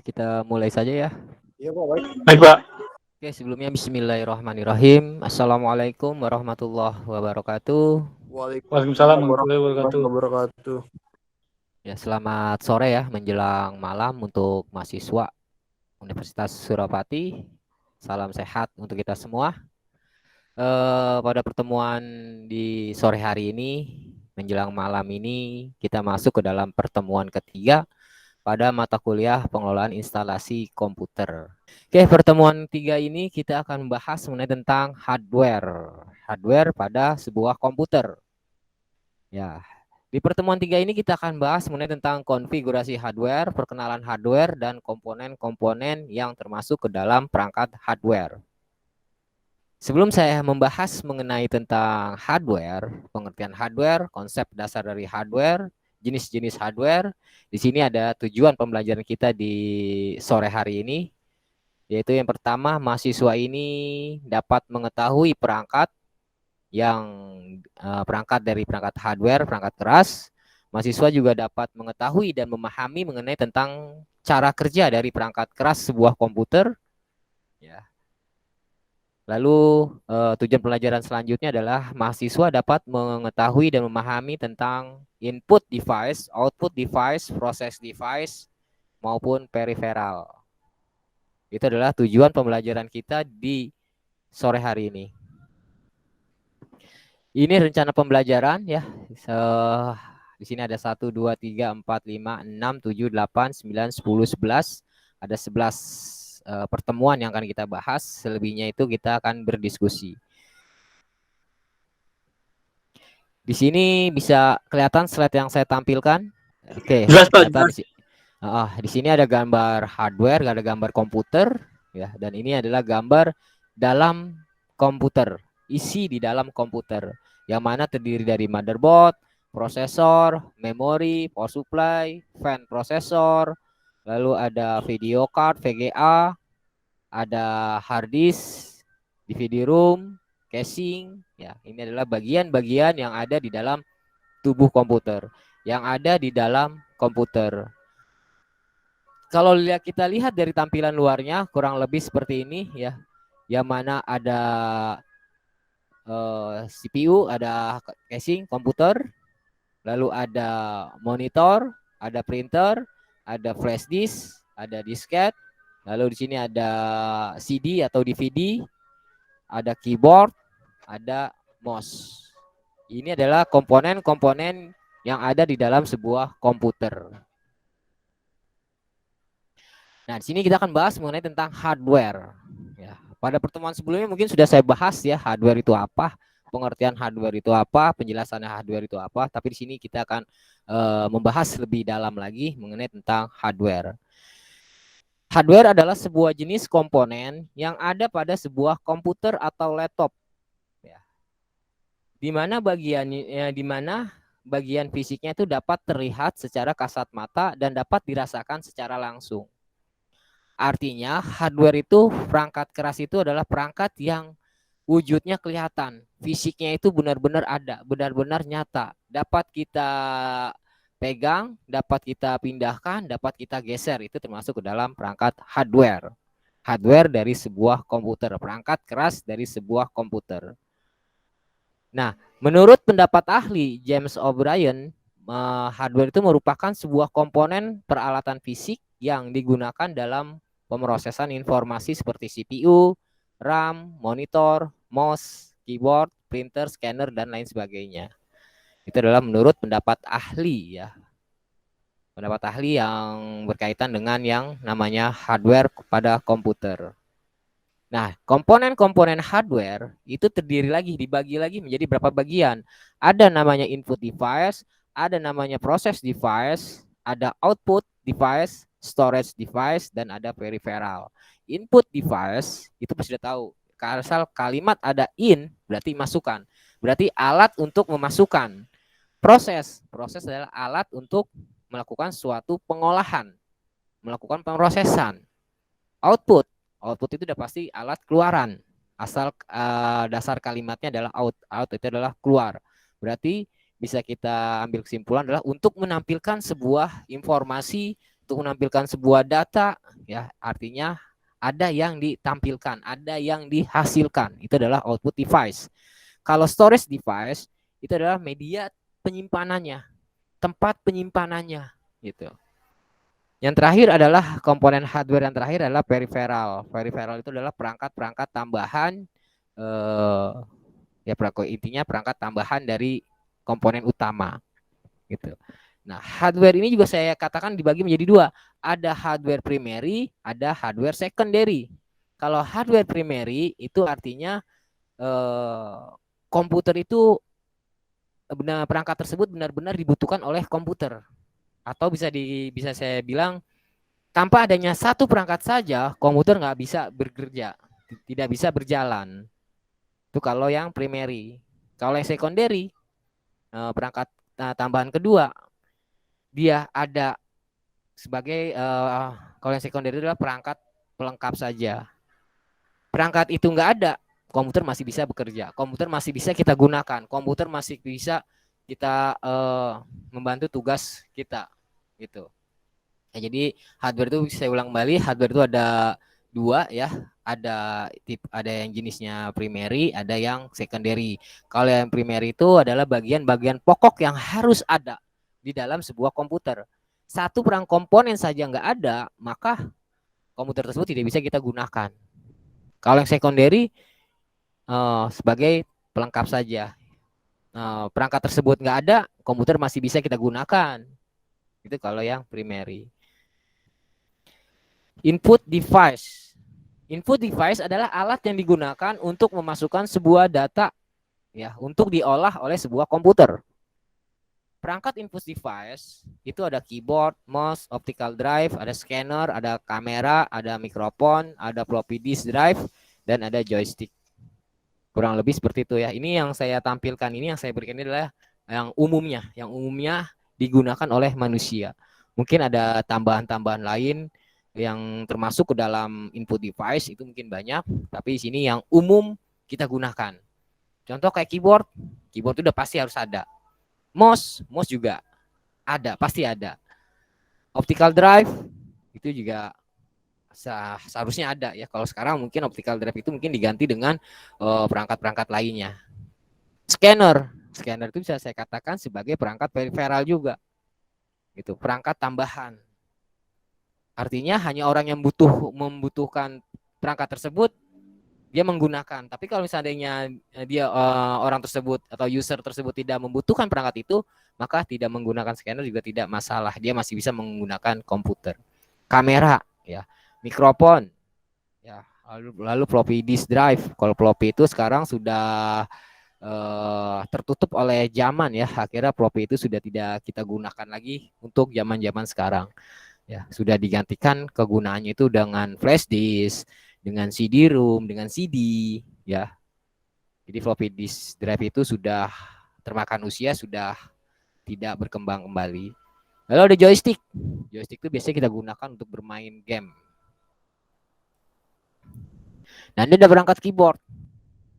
Kita mulai saja ya. Iya Pak, baik. Baik Pak. Oke, sebelumnya Bismillahirrahmanirrahim. Assalamualaikum warahmatullahi wabarakatuh. Waalaikumsalam Waalaikumsalam warahmatullahi warahmatullahi wabarakatuh. wabarakatuh. Ya, selamat sore ya, menjelang malam untuk mahasiswa Universitas Surapati. Salam sehat untuk kita semua. Pada pertemuan di sore hari ini, menjelang malam ini, kita masuk ke dalam pertemuan ketiga pada mata kuliah pengelolaan instalasi komputer. Oke, pertemuan 3 ini kita akan membahas mengenai tentang hardware pada sebuah komputer. Ya, di pertemuan 3 ini kita akan bahas mengenai tentang konfigurasi hardware, perkenalan hardware, dan komponen-komponen yang termasuk ke dalam perangkat hardware. Sebelum saya membahas mengenai tentang hardware, pengertian hardware, konsep dasar dari hardware, jenis-jenis hardware, di sini ada tujuan pembelajaran kita di sore hari ini, yaitu yang pertama, mahasiswa ini dapat mengetahui perangkat dari perangkat hardware, perangkat keras. Mahasiswa juga dapat mengetahui dan memahami mengenai tentang cara kerja dari perangkat keras sebuah komputer. Ya. Lalu tujuan pelajaran selanjutnya adalah mahasiswa dapat mengetahui dan memahami tentang input device, output device, proses device, maupun peripheral. Itu adalah tujuan pembelajaran kita di sore hari ini. Ini rencana pembelajaran ya. Di sini ada 1, 2, 3, 4, 5, 6, 7, 8, 9, 10, 11. Ada 11 pertemuan yang akan kita bahas. Selebihnya itu kita akan berdiskusi. Di sini bisa kelihatan slide yang saya tampilkan. Oke, Jelas Pak. kelihatan di sini ada gambar hardware, ada gambar komputer, ya. Dan ini adalah gambar dalam komputer, isi di dalam komputer, yang mana terdiri dari motherboard, prosesor, memori, power supply, fan prosesor, lalu ada video card VGA, ada hard disk, DVD room, casing. Ya, ini adalah bagian-bagian yang ada di dalam tubuh komputer, yang ada di dalam komputer. Kalau kita lihat dari tampilan luarnya kurang lebih seperti ini ya, yang mana ada CPU, ada casing komputer, lalu ada monitor, ada printer, ada flash disk, ada disket, lalu di sini ada CD atau DVD, ada keyboard, ada mouse. Ini adalah komponen-komponen yang ada di dalam sebuah komputer. Nah, di sini kita akan bahas mengenai tentang hardware. Ya, pada pertemuan sebelumnya mungkin sudah saya bahas ya, hardware itu apa, pengertian hardware itu apa, penjelasannya hardware itu apa. Tapi di sini kita akan membahas lebih dalam lagi mengenai tentang hardware. Hardware adalah sebuah jenis komponen yang ada pada sebuah komputer atau laptop. Ya. Di mana bagian fisiknya itu dapat terlihat secara kasat mata dan dapat dirasakan secara langsung. Artinya hardware itu, perangkat keras itu adalah perangkat yang wujudnya kelihatan, fisiknya itu benar-benar ada, benar-benar nyata, dapat kita pegang, dapat kita pindahkan, dapat kita geser. Itu termasuk ke dalam perangkat hardware. Hardware dari sebuah komputer, perangkat keras dari sebuah komputer. Nah, menurut pendapat ahli James O'Brien, hardware itu merupakan sebuah komponen peralatan fisik yang digunakan dalam pemrosesan informasi seperti CPU, RAM, monitor, mouse, keyboard, printer, scanner, dan lain sebagainya. Itu adalah menurut pendapat ahli ya. Pendapat ahli yang berkaitan dengan yang namanya hardware pada komputer. Nah, komponen-komponen hardware itu dibagi lagi menjadi berapa bagian. Ada namanya input device, ada namanya process device, ada output device, storage device, dan ada peripheral. Input device itu pasti sudah tahu. Asal kalimat ada in berarti masukan. Berarti alat untuk memasukkan. Proses adalah alat untuk melakukan suatu pengolahan, melakukan pemrosesan. Output itu udah pasti alat keluaran. Asal dasar kalimatnya adalah out itu adalah keluar. Berarti bisa kita ambil kesimpulan adalah untuk menampilkan sebuah informasi untuk menampilkan sebuah data, ya artinya ada yang ditampilkan, ada yang dihasilkan. Itu adalah output device. Kalau storage device itu adalah media penyimpanannya, tempat penyimpanannya, gitu. Yang terakhir adalah komponen hardware yang terakhir adalah peripheral. Peripheral itu adalah perangkat-perangkat tambahan, ya intinya perangkat tambahan dari komponen utama, gitu. Nah, hardware ini juga saya katakan dibagi menjadi dua. Ada hardware primary, ada hardware secondary. Kalau hardware primary itu artinya komputer itu perangkat tersebut benar-benar dibutuhkan oleh komputer, atau bisa saya bilang tanpa adanya satu perangkat saja komputer nggak bisa bekerja, tidak bisa berjalan. Itu kalau yang primary. Kalau yang secondary, perangkat tambahan kedua, dia ada sebagai kalau yang secondary adalah perangkat pelengkap saja. Perangkat itu nggak ada, komputer masih bisa bekerja, komputer masih bisa kita gunakan, komputer masih bisa kita membantu tugas kita, gitu. Ya, jadi hardware itu saya ulang kembali, hardware itu ada dua ya, ada yang jenisnya primary, ada yang secondary. Kalau yang primary itu adalah bagian-bagian pokok yang harus ada di dalam sebuah komputer. Satu perang komponen saja nggak ada, maka komputer tersebut tidak bisa kita gunakan. Kalau yang secondary sebagai pelengkap saja. Perangkat tersebut nggak ada, komputer masih bisa kita gunakan. Itu kalau yang primary. Input device. Input device adalah alat yang digunakan untuk memasukkan sebuah data, ya, untuk diolah oleh sebuah komputer. Perangkat input device itu ada keyboard, mouse, optical drive, ada scanner, ada kamera, ada mikrofon, ada floppy disk drive, dan ada joystick. Kurang lebih seperti itu ya. Ini yang saya tampilkan, ini yang saya berikan ini adalah yang umumnya digunakan oleh manusia. Mungkin ada tambahan-tambahan lain yang termasuk ke dalam input device, itu mungkin banyak, tapi di sini yang umum kita gunakan. Contoh kayak keyboard itu udah pasti harus ada. Mouse juga ada, pasti ada. Optical drive itu juga seharusnya ada ya. Kalau sekarang mungkin optical drive itu mungkin diganti dengan perangkat-perangkat lainnya. Scanner itu bisa saya katakan sebagai perangkat peripheral juga, gitu, perangkat tambahan. Artinya hanya orang yang membutuhkan perangkat tersebut dia menggunakan. Tapi kalau misalnya dia orang tersebut atau user tersebut tidak membutuhkan perangkat itu, maka tidak menggunakan scanner juga tidak masalah. Dia masih bisa menggunakan komputer. Kamera, ya, mikrofon, ya, lalu floppy disk drive. Kalau floppy itu sekarang sudah tertutup oleh zaman ya. Akhirnya floppy itu sudah tidak kita gunakan lagi untuk zaman-zaman sekarang. Ya, sudah digantikan kegunaannya itu dengan flash disk, dengan CD-ROM, dengan CD, ya. Jadi floppy disk drive itu sudah termakan usia, sudah tidak berkembang kembali. Lalu ada joystick. Joystick itu biasanya kita gunakan untuk bermain game. Dan ini ada perangkat keyboard.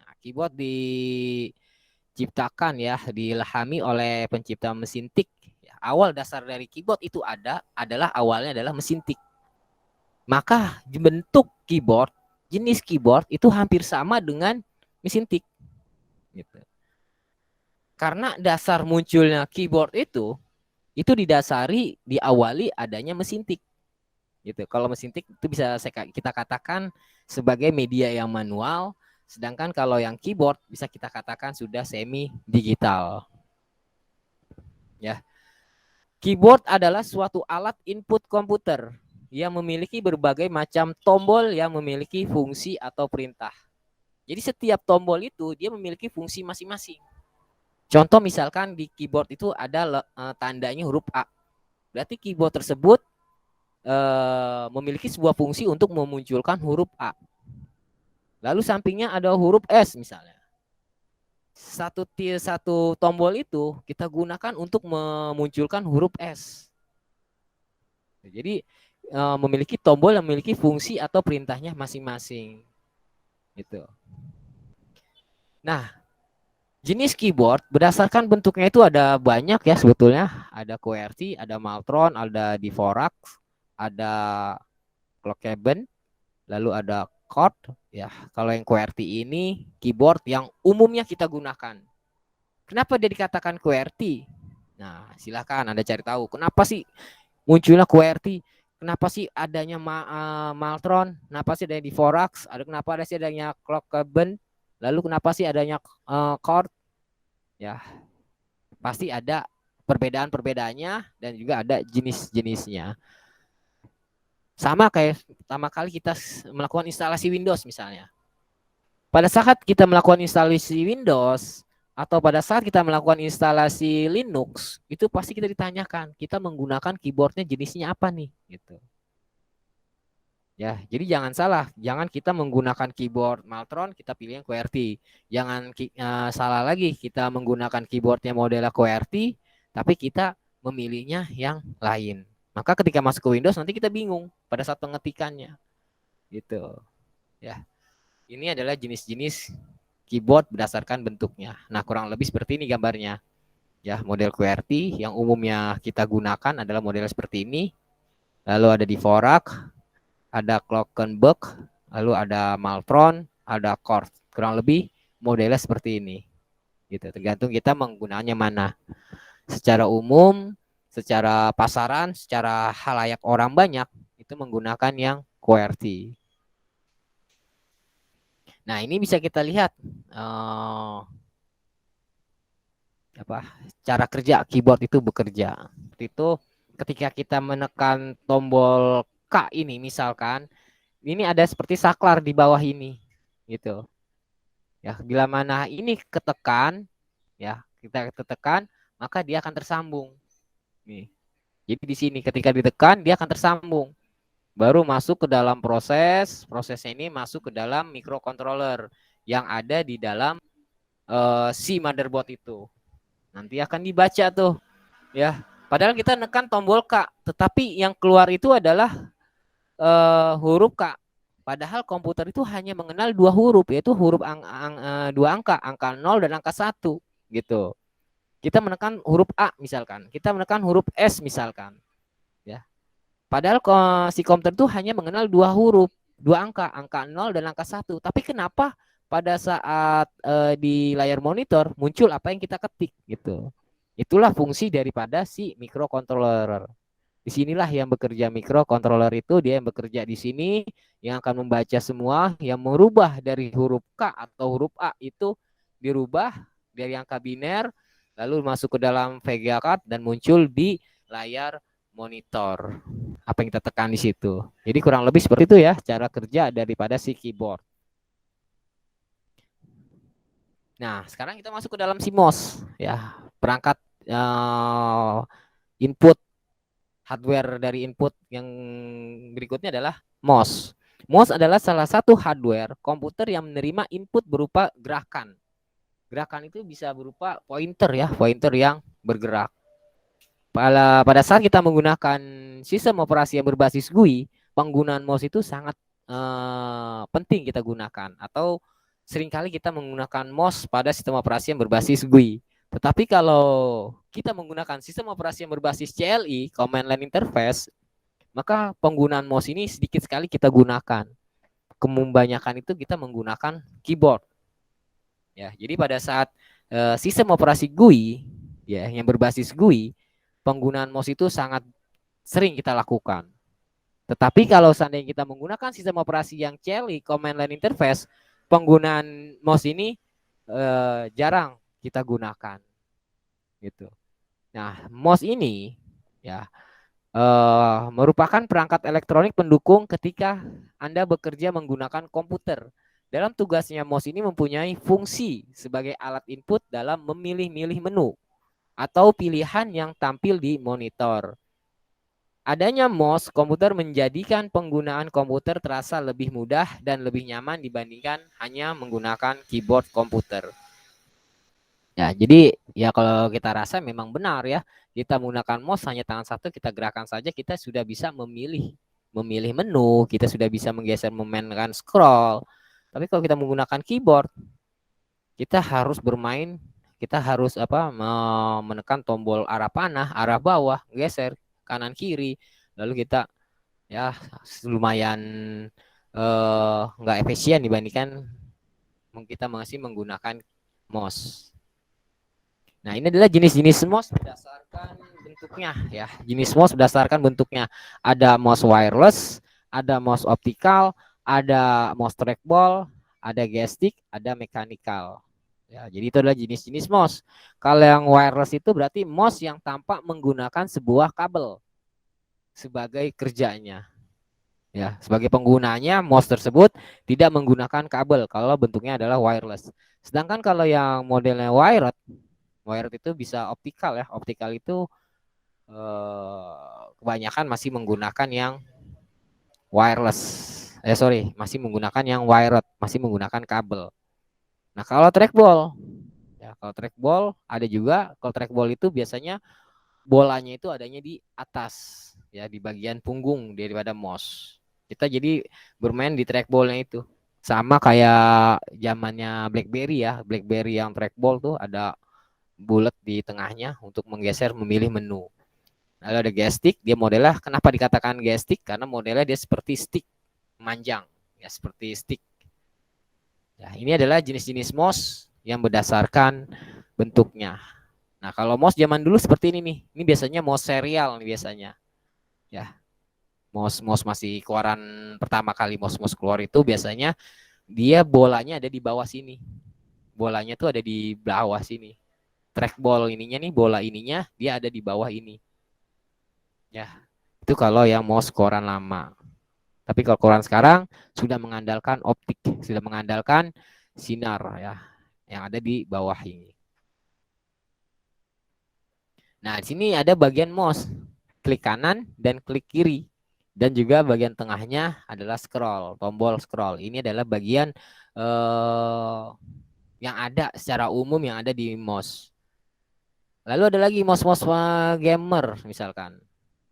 Nah, keyboard diciptakan ya, diilhami oleh pencipta mesin tik. Awal dasar dari keyboard itu adalah mesin tik. Maka bentuk keyboard, jenis keyboard itu hampir sama dengan mesin tik, gitu. Karena dasar munculnya keyboard itu diawali adanya mesin tik, gitu. Kalau mesin tik itu bisa kita katakan sebagai media yang manual, sedangkan kalau yang keyboard bisa kita katakan sudah semi digital, ya. Keyboard adalah suatu alat input komputer yang memiliki berbagai macam tombol yang memiliki fungsi atau perintah. Jadi setiap tombol itu dia memiliki fungsi masing-masing. Contoh misalkan di keyboard itu ada tandanya huruf A. Berarti keyboard tersebut memiliki sebuah fungsi untuk memunculkan huruf A. Lalu sampingnya ada huruf S misalnya. Satu tombol itu kita gunakan untuk memunculkan huruf S. Jadi memiliki tombol yang memiliki fungsi atau perintahnya masing-masing, gitu. Nah, jenis keyboard berdasarkan bentuknya itu ada banyak ya sebetulnya. Ada QWERTY, ada Maltron, ada Dvorak, ada clock cabinet, lalu ada chord. Ya, kalau yang QWERTY ini keyboard yang umumnya kita gunakan. Kenapa dia dikatakan QWERTY? Nah, silakan Anda cari tahu. Kenapa sih munculnya QWERTY? Kenapa sih adanya Maltron? Kenapa sih adanya Dvorak? Kenapa ada sih adanya clock cabinet? Lalu kenapa sih adanya chord? Ya, pasti ada perbedaan-perbedaannya dan juga ada jenis-jenisnya. Sama kayak pertama kali kita melakukan instalasi Windows misalnya. Pada saat kita melakukan instalasi Windows atau pada saat kita melakukan instalasi Linux, itu pasti kita ditanyakan, kita menggunakan keyboardnya jenisnya apa nih, gitu. Ya, jadi jangan salah, jangan kita menggunakan keyboard Maltron, kita pilih yang QWERTY. Jangan salah lagi, kita menggunakan keyboardnya model QWERTY, tapi kita memilihnya yang lain. Maka ketika masuk ke Windows nanti kita bingung pada saat pengetikannya, gitu. Ya, ini adalah jenis-jenis keyboard berdasarkan bentuknya. Nah, kurang lebih seperti ini gambarnya. Ya, model QWERTY yang umumnya kita gunakan adalah model seperti ini. Lalu ada Dvorak, ada Glockenbach, lalu ada Maltron, ada Chord. Kurang lebih modelnya seperti ini. Gitu, tergantung kita menggunakannya mana. Secara umum, secara pasaran, secara halayak orang banyak itu menggunakan yang QWERTY. Nah, ini bisa kita lihat cara kerja keyboard itu bekerja. Itu ketika kita menekan tombol K ini misalkan, ini ada seperti saklar di bawah ini, gitu. Ya, bila mana ini ketekan, ya kita ketekan, maka dia akan tersambung. Nih. Jadi di sini ketika ditekan dia akan tersambung. Baru masuk ke dalam prosesnya ini masuk ke dalam microcontroller yang ada di dalam si motherboard itu. Nanti akan dibaca tuh, ya. Padahal kita nekan tombol K, tetapi yang keluar itu adalah huruf K. Padahal komputer itu hanya mengenal dua huruf, yaitu huruf dua angka 0 dan angka 1, gitu. Kita menekan huruf A misalkan, kita menekan huruf S misalkan, ya. Padahal si komputer itu hanya mengenal dua huruf, dua angka 0 dan angka 1. Tapi kenapa pada saat di layar monitor muncul apa yang kita ketik, gitu. Itulah fungsi daripada si microcontroller. Disinilah yang bekerja microcontroller itu, dia yang bekerja di sini, yang akan membaca semua, yang merubah dari huruf K atau huruf A itu dirubah dari angka biner, lalu masuk ke dalam VGA card dan muncul di layar monitor. Apa yang kita tekan di situ. Jadi kurang lebih seperti itu ya cara kerja daripada si keyboard. Nah, sekarang kita masuk ke dalam si MOS, ya, perangkat input hardware dari input yang berikutnya adalah MOS. MOS adalah salah satu hardware komputer yang menerima input berupa gerakan. Gerakan itu bisa berupa pointer, ya, pointer yang bergerak. Pada saat kita menggunakan sistem operasi yang berbasis GUI, penggunaan MOS itu sangat penting kita gunakan. Atau seringkali kita menggunakan MOS pada sistem operasi yang berbasis GUI. Tetapi kalau kita menggunakan sistem operasi yang berbasis CLI, Command Line Interface, maka penggunaan mouse ini sedikit sekali kita gunakan. Kebanyakan itu kita menggunakan keyboard. Ya, jadi pada saat sistem operasi GUI, ya, yang berbasis GUI, penggunaan mouse itu sangat sering kita lakukan. Tetapi kalau seandainya kita menggunakan sistem operasi yang CLI, Command Line Interface, penggunaan mouse ini jarang kita gunakan, gitu. Nah, mouse ini, ya, merupakan perangkat elektronik pendukung ketika Anda bekerja menggunakan komputer. Dalam tugasnya, mouse ini mempunyai fungsi sebagai alat input dalam memilih-milih menu atau pilihan yang tampil di monitor. Adanya mouse komputer menjadikan penggunaan komputer terasa lebih mudah dan lebih nyaman dibandingkan hanya menggunakan keyboard komputer. Ya, jadi ya kalau kita rasa memang benar ya, kita menggunakan mouse hanya tangan satu, kita gerakan saja, kita sudah bisa memilih menu, kita sudah bisa menggeser, memainkan scroll. Tapi kalau kita menggunakan keyboard, kita harus bermain, kita harus menekan tombol arah panah, arah bawah, geser kanan kiri, lalu kita Ya, lumayan nggak efisien dibandingkan kita masih menggunakan mouse. Nah, ini adalah jenis-jenis mouse berdasarkan bentuknya ya. Jenis mouse berdasarkan bentuknya. Ada mouse wireless, ada mouse optikal, ada mouse trackball, ada gestik, ada mechanical. Ya, jadi itu adalah jenis-jenis mouse. Kalau yang wireless itu berarti mouse yang tanpa menggunakan sebuah kabel sebagai kerjanya. Ya, sebagai penggunanya mouse tersebut tidak menggunakan kabel kalau bentuknya adalah wireless. Sedangkan kalau yang modelnya wired itu bisa optikal ya. Optikal itu kebanyakan masih menggunakan yang wireless. Masih menggunakan yang wired, masih menggunakan kabel. Nah, kalau trackball, ya kalau trackball ada juga. Kalau trackball itu biasanya bolanya itu adanya di atas, ya di bagian punggung daripada mouse. Kita jadi bermain di trackballnya itu. Sama kayak zamannya BlackBerry ya. BlackBerry yang trackball tuh ada bulat di tengahnya untuk menggeser memilih menu. Lalu ada gestik, dia modelnya kenapa dikatakan gestik? Karena modelnya dia seperti stick, manjang, ya seperti stick. Ya, ini adalah jenis-jenis mouse yang berdasarkan bentuknya. Nah, kalau mouse zaman dulu seperti ini nih. Ini biasanya mouse serial nih biasanya. Ya, mouse masih keluaran pertama kali mouse keluar itu biasanya dia bolanya ada di bawah sini. Bolanya tuh ada di bawah sini. Trackball ininya nih, bola ininya dia ada di bawah ini. Ya, itu kalau yang mouse keluaran lama. Tapi kalau keluaran sekarang sudah mengandalkan optik, sudah mengandalkan sinar ya, yang ada di bawah ini. Nah, di sini ada bagian mouse, klik kanan dan klik kiri. Dan juga bagian tengahnya adalah scroll, tombol scroll. Ini adalah bagian yang ada secara umum yang ada di mouse. Lalu ada lagi mouse-mouse gamer misalkan.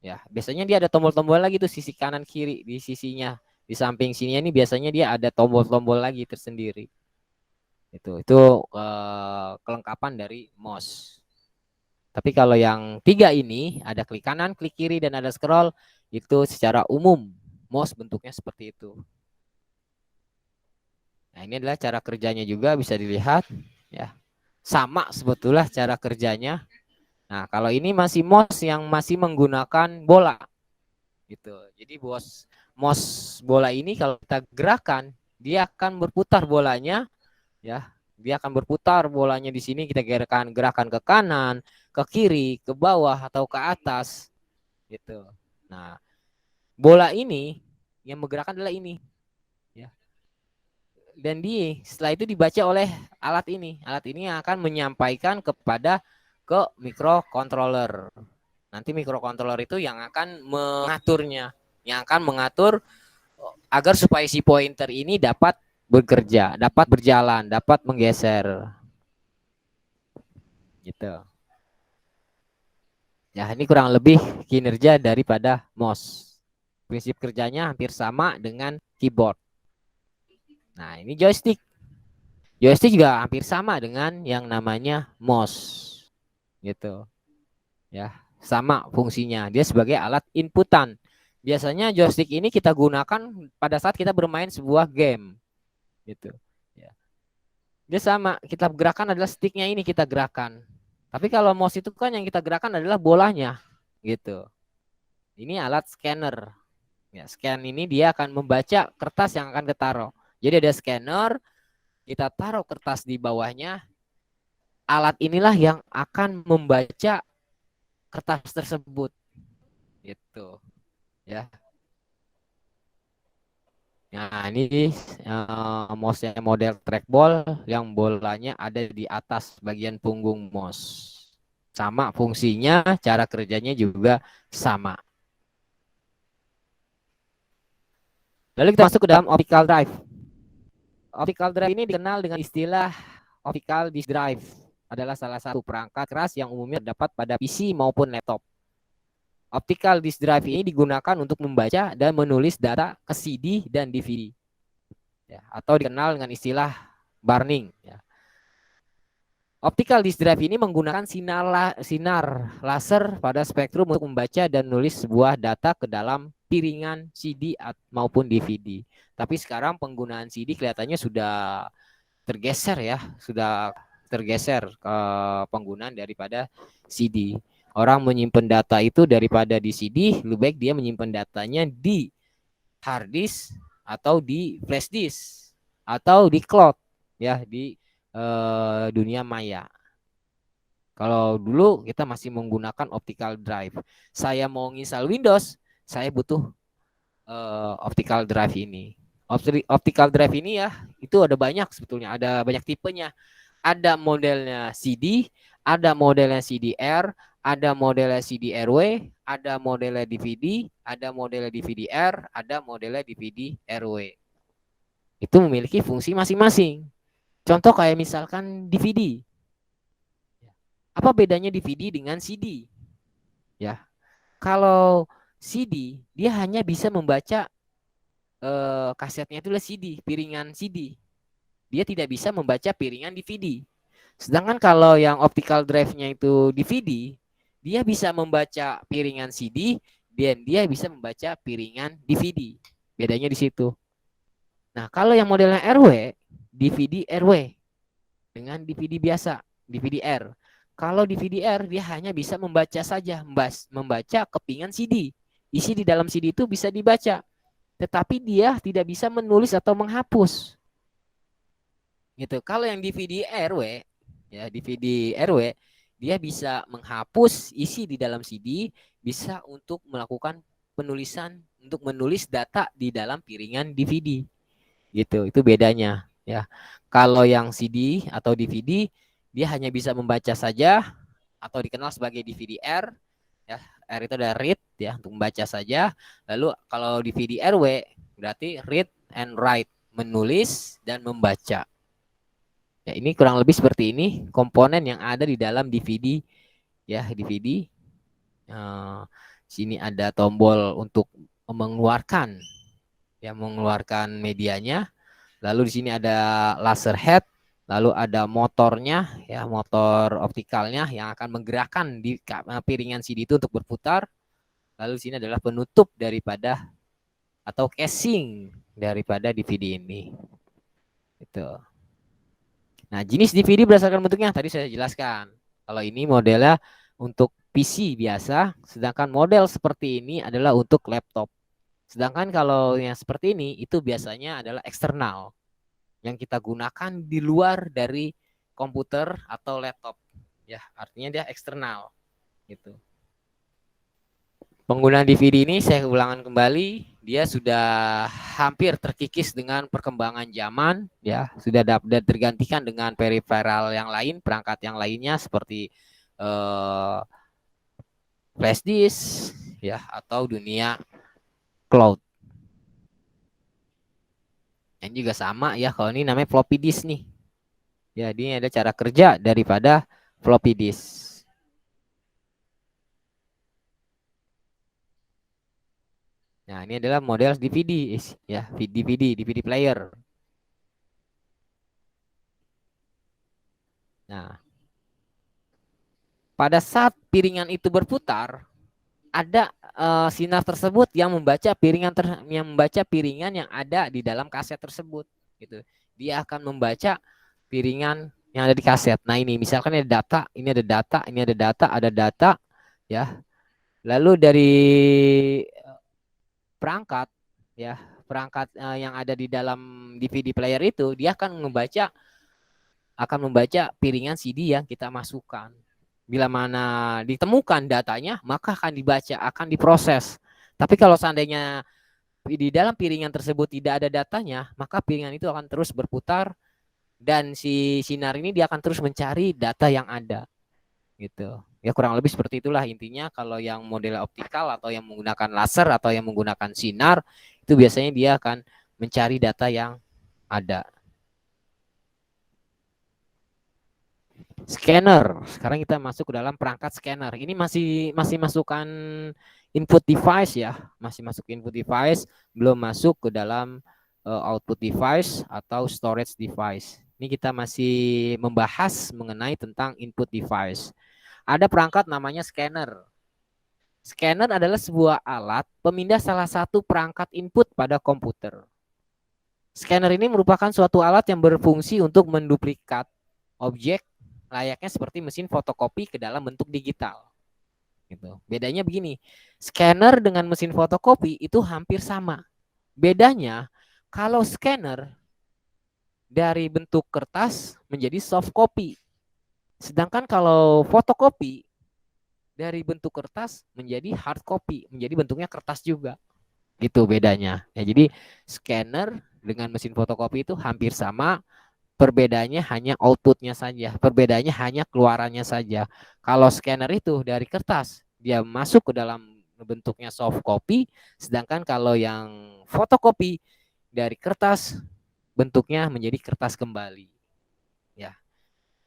Ya, biasanya dia ada tombol-tombol lagi tuh sisi kanan kiri di sisinya. Di samping sini ini biasanya dia ada tombol-tombol lagi tersendiri. Itu kelengkapan dari mouse. Tapi kalau yang tiga ini ada klik kanan, klik kiri dan ada scroll, itu secara umum mouse bentuknya seperti itu. Nah, ini adalah cara kerjanya juga bisa dilihat ya. Sama sebetulnya cara kerjanya. Nah, kalau ini masih mouse yang masih menggunakan bola gitu. Jadi mouse bola ini kalau kita gerakan, dia akan berputar bolanya ya. Dia akan berputar bolanya di sini, kita gerakan ke kanan, ke kiri, ke bawah atau ke atas gitu. Nah, bola ini yang menggerakkan adalah ini ya. Dan setelah itu dibaca oleh alat ini. Alat ini yang akan menyampaikan kepada ke microcontroller. Nanti microcontroller itu yang akan mengaturnya, yang akan mengatur agar supaya si pointer ini dapat bekerja, dapat berjalan, dapat menggeser. Gitu. Ya, ini kurang lebih kinerja daripada mouse. Prinsip kerjanya hampir sama dengan keyboard. Nah, ini joystick. Joystick juga hampir sama dengan yang namanya mouse. Gitu. Ya, sama fungsinya. Dia sebagai alat inputan. Biasanya joystick ini kita gunakan pada saat kita bermain sebuah game. Gitu. Ya. Dia sama, kita gerakan adalah sticknya ini kita gerakan. Tapi kalau mouse itu kan yang kita gerakan adalah bolanya. Gitu. Ini alat scanner. Ya, scan ini dia akan membaca kertas yang akan kita taruh. Jadi ada scanner, kita taruh kertas di bawahnya. Alat inilah yang akan membaca kertas tersebut. Gitu. Ya. Nah, ini mouse model trackball yang bolanya ada di atas bagian punggung mouse. Sama fungsinya, cara kerjanya juga sama. Lalu kita masuk ke dalam optical drive. Optical drive ini dikenal dengan istilah optical disk drive. Adalah salah satu perangkat keras yang umumnya terdapat pada PC maupun laptop. Optical disk drive ini digunakan untuk membaca dan menulis data ke CD dan DVD. Ya, atau dikenal dengan istilah burning. Ya. Optical disk drive ini menggunakan sinar laser pada spektrum untuk membaca dan menulis sebuah data ke dalam piringan CD maupun DVD. Tapi sekarang penggunaan CD kelihatannya sudah tergeser ya, sudah tergeser ke penggunaan daripada CD. Orang menyimpan data itu daripada di CD, lebih baik dia menyimpan datanya di hard disk atau di flash disk atau di cloud ya, di dunia maya. Kalau dulu kita masih menggunakan optical drive. Saya mau install Windows, saya butuh optical drive ini. Optical drive ini ya, itu ada banyak sebetulnya, ada banyak tipenya. Ada modelnya CD, ada modelnya CDR, ada modelnya CD-RW, ada modelnya DVD, ada modelnya DVD-R, ada modelnya DVD-RW. Itu memiliki fungsi masing-masing. Contoh kayak misalkan DVD. Apa bedanya DVD dengan CD? Ya, kalau CD dia hanya bisa membaca kasetnya itu adalah CD, piringan CD. Dia tidak bisa membaca piringan DVD. Sedangkan kalau yang optical drive-nya itu DVD, dia bisa membaca piringan CD dan dia bisa membaca piringan DVD. Bedanya di situ. Nah, kalau yang modelnya RW, DVD RW dengan DVD biasa, DVD R. Kalau DVD R dia hanya bisa membaca saja, membaca kepingan CD. Isi di dalam CD itu bisa dibaca, tetapi dia tidak bisa menulis atau menghapus. Gitu. Kalau yang DVD RW, ya DVD RW, dia bisa menghapus isi di dalam CD, bisa untuk melakukan penulisan, untuk menulis data di dalam piringan DVD. Gitu. Itu bedanya, ya. Kalau yang CD atau DVD, dia hanya bisa membaca saja atau dikenal sebagai DVD R, ya. R itu ada read ya, untuk membaca saja. Lalu kalau DVD RW berarti read and write, menulis dan membaca. Ya, ini kurang lebih seperti ini komponen yang ada di dalam DVD ya, DVD. Sini ada tombol untuk mengeluarkan medianya. Lalu di sini ada laser head, lalu ada motornya ya, motor optikalnya yang akan menggerakkan di piringan CD itu untuk berputar. Lalu di sini adalah penutup daripada atau casing daripada DVD ini. Itu. Nah, jenis DVD berdasarkan bentuknya tadi saya jelaskan. Kalau ini modelnya untuk PC biasa, sedangkan model seperti ini adalah untuk laptop. Sedangkan kalau yang seperti ini itu biasanya adalah eksternal yang kita gunakan di luar dari komputer atau laptop. Ya, artinya dia eksternal gitu. Penggunaan DVD ini saya ulangan kembali, dia sudah hampir terkikis dengan perkembangan zaman, ya sudah dapat tergantikan dengan peripheral yang lain, perangkat yang lainnya seperti flash disk, ya atau dunia cloud. Ini juga sama ya, kalau ini namanya floppy disk nih. Ya, ini ada cara kerja daripada floppy disk. Nah, ini adalah model DVD ya, DVD player. Nah, pada saat piringan itu berputar, ada sinar tersebut yang membaca piringan yang ada di dalam kaset tersebut gitu. Dia akan membaca piringan yang ada di kaset. Nah, ini misalkan ada data, ini ada data, ini ada data, ada data ya. Lalu dari perangkat ya, perangkat yang ada di dalam DVD player itu dia akan membaca piringan CD yang kita masukkan. Bila mana ditemukan datanya, maka akan dibaca, akan diproses. Tapi kalau seandainya di dalam piringan tersebut tidak ada datanya, maka piringan itu akan terus berputar dan si sinar ini dia akan terus mencari data yang ada. Gitu. Ya kurang lebih seperti itulah intinya. Kalau yang model optikal atau yang menggunakan laser atau yang menggunakan sinar, itu biasanya dia akan mencari data yang ada. Scanner. Sekarang kita masuk ke dalam perangkat scanner. Ini masih masukkan input device ya, masih masuk input device, belum masuk ke dalam output device atau storage device. Ini kita masih membahas mengenai tentang input device. Ada perangkat namanya scanner. Scanner adalah sebuah alat pemindah salah satu perangkat input pada komputer. Scanner ini merupakan suatu alat yang berfungsi untuk menduplikat objek layaknya seperti mesin fotokopi ke dalam bentuk digital. Gitu. Bedanya begini, scanner dengan mesin fotokopi itu hampir sama. Bedanya, kalau scanner dari bentuk kertas menjadi soft copy. Sedangkan kalau fotokopi dari bentuk kertas menjadi hard copy, menjadi bentuknya kertas juga. Gitu bedanya. Ya, jadi scanner dengan mesin fotokopi itu hampir sama, perbedaannya hanya outputnya saja, perbedaannya hanya keluarannya saja. Kalau scanner itu dari kertas, dia masuk ke dalam bentuknya soft copy, sedangkan kalau yang fotokopi dari kertas bentuknya menjadi kertas kembali. Ya,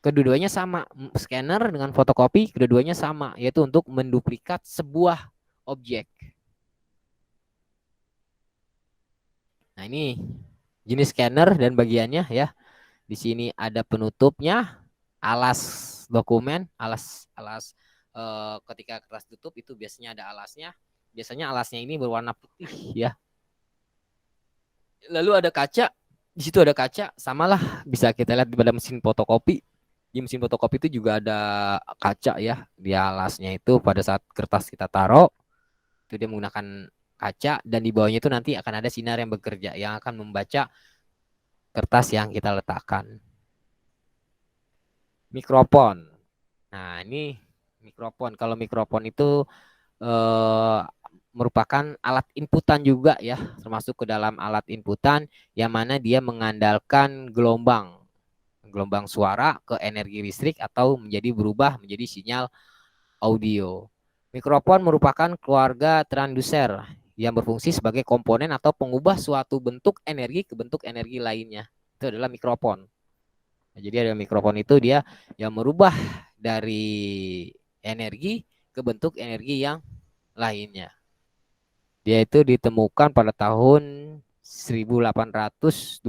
kedua-duanya sama, scanner dengan fotokopi kedua-duanya sama, yaitu untuk menduplikat sebuah objek. Nah, ini jenis scanner dan bagiannya ya. Di sini ada penutupnya, alas dokumen, alas ketika kertas tutup itu biasanya ada alasnya. Biasanya alasnya ini berwarna putih ya. Lalu ada kaca, di situ ada kaca, samalah bisa kita lihat pada mesin fotokopi. Di mesin fotokopi itu juga ada kaca ya di alasnya itu pada saat kertas kita taruh itu dia menggunakan kaca dan di bawahnya itu nanti akan ada sinar yang bekerja yang akan membaca kertas yang kita letakkan. Mikrofon. Nah, ini mikrofon. Kalau mikrofon itu eh, merupakan alat inputan juga ya, termasuk ke dalam alat inputan yang mana dia mengandalkan gelombang suara ke energi listrik atau menjadi berubah menjadi sinyal audio. Mikrofon merupakan keluarga transducer yang berfungsi sebagai komponen atau pengubah suatu bentuk energi ke bentuk energi lainnya. Itu adalah mikrofon. Nah, jadi ada mikrofon itu dia yang merubah dari energi ke bentuk energi yang lainnya. Dia itu ditemukan pada tahun 1827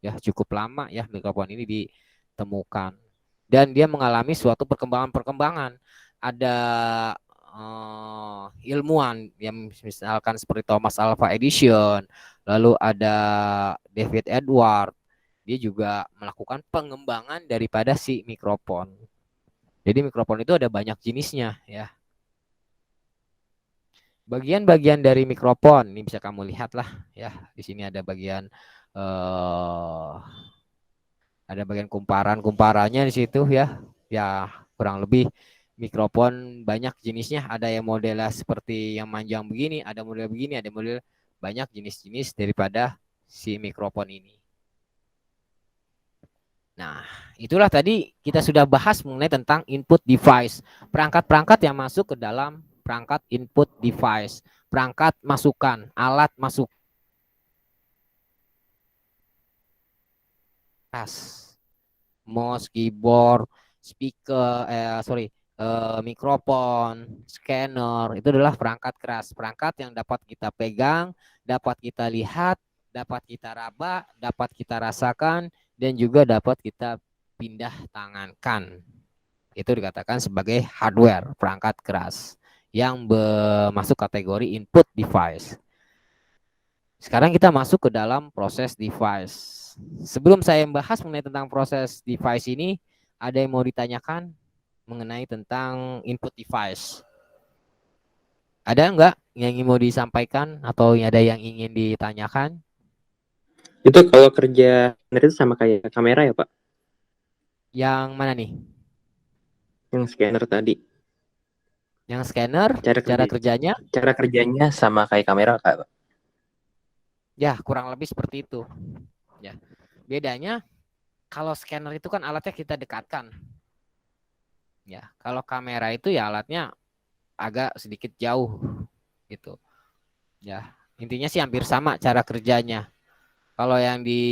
ya, cukup lama ya mikrofon ini ditemukan. Dan dia mengalami suatu perkembangan-perkembangan. Ada ilmuwan yang misalkan seperti Thomas Alva Edison, lalu ada David Edward. Dia juga melakukan pengembangan daripada si mikrofon. Jadi mikrofon itu ada banyak jenisnya ya. Bagian-bagian dari mikrofon ini bisa kamu lihat lah ya. Di sini ada bagian eh, ada bagian kumparannya di situ ya. Ya kurang lebih mikrofon banyak jenisnya. Ada yang modelnya seperti yang manjang begini, ada model begini, ada model banyak jenis-jenis daripada si mikrofon ini. Nah, itulah tadi kita sudah bahas mengenai tentang input device, perangkat-perangkat yang masuk ke dalam perangkat input device, perangkat masukan, alat masuk. Mouse, keyboard, speaker, mikrofon, scanner, itu adalah perangkat keras, perangkat yang dapat kita pegang, dapat kita lihat, dapat kita raba, dapat kita rasakan, dan juga dapat kita pindah tangankan. Itu dikatakan sebagai hardware, perangkat keras yang masuk kategori input device. Sekarang kita masuk ke dalam proses device. Sebelum saya membahas mengenai tentang proses device ini, ada yang mau ditanyakan mengenai tentang input device? Ada enggak yang mau disampaikan atau ada yang ingin ditanyakan? Itu kalau kerja itu sama kayak kamera ya Pak? Yang mana nih? Yang scanner tadi. Yang scanner, Cara cara kerja, kerjanya? cara kerjanya sama kayak kamera Pak? Ya, kurang lebih seperti itu. Ya. Bedanya kalau scanner itu kan alatnya kita dekatkan. Ya, kalau kamera itu ya alatnya agak sedikit jauh gitu. Ya, intinya sih hampir sama cara kerjanya. Kalau yang di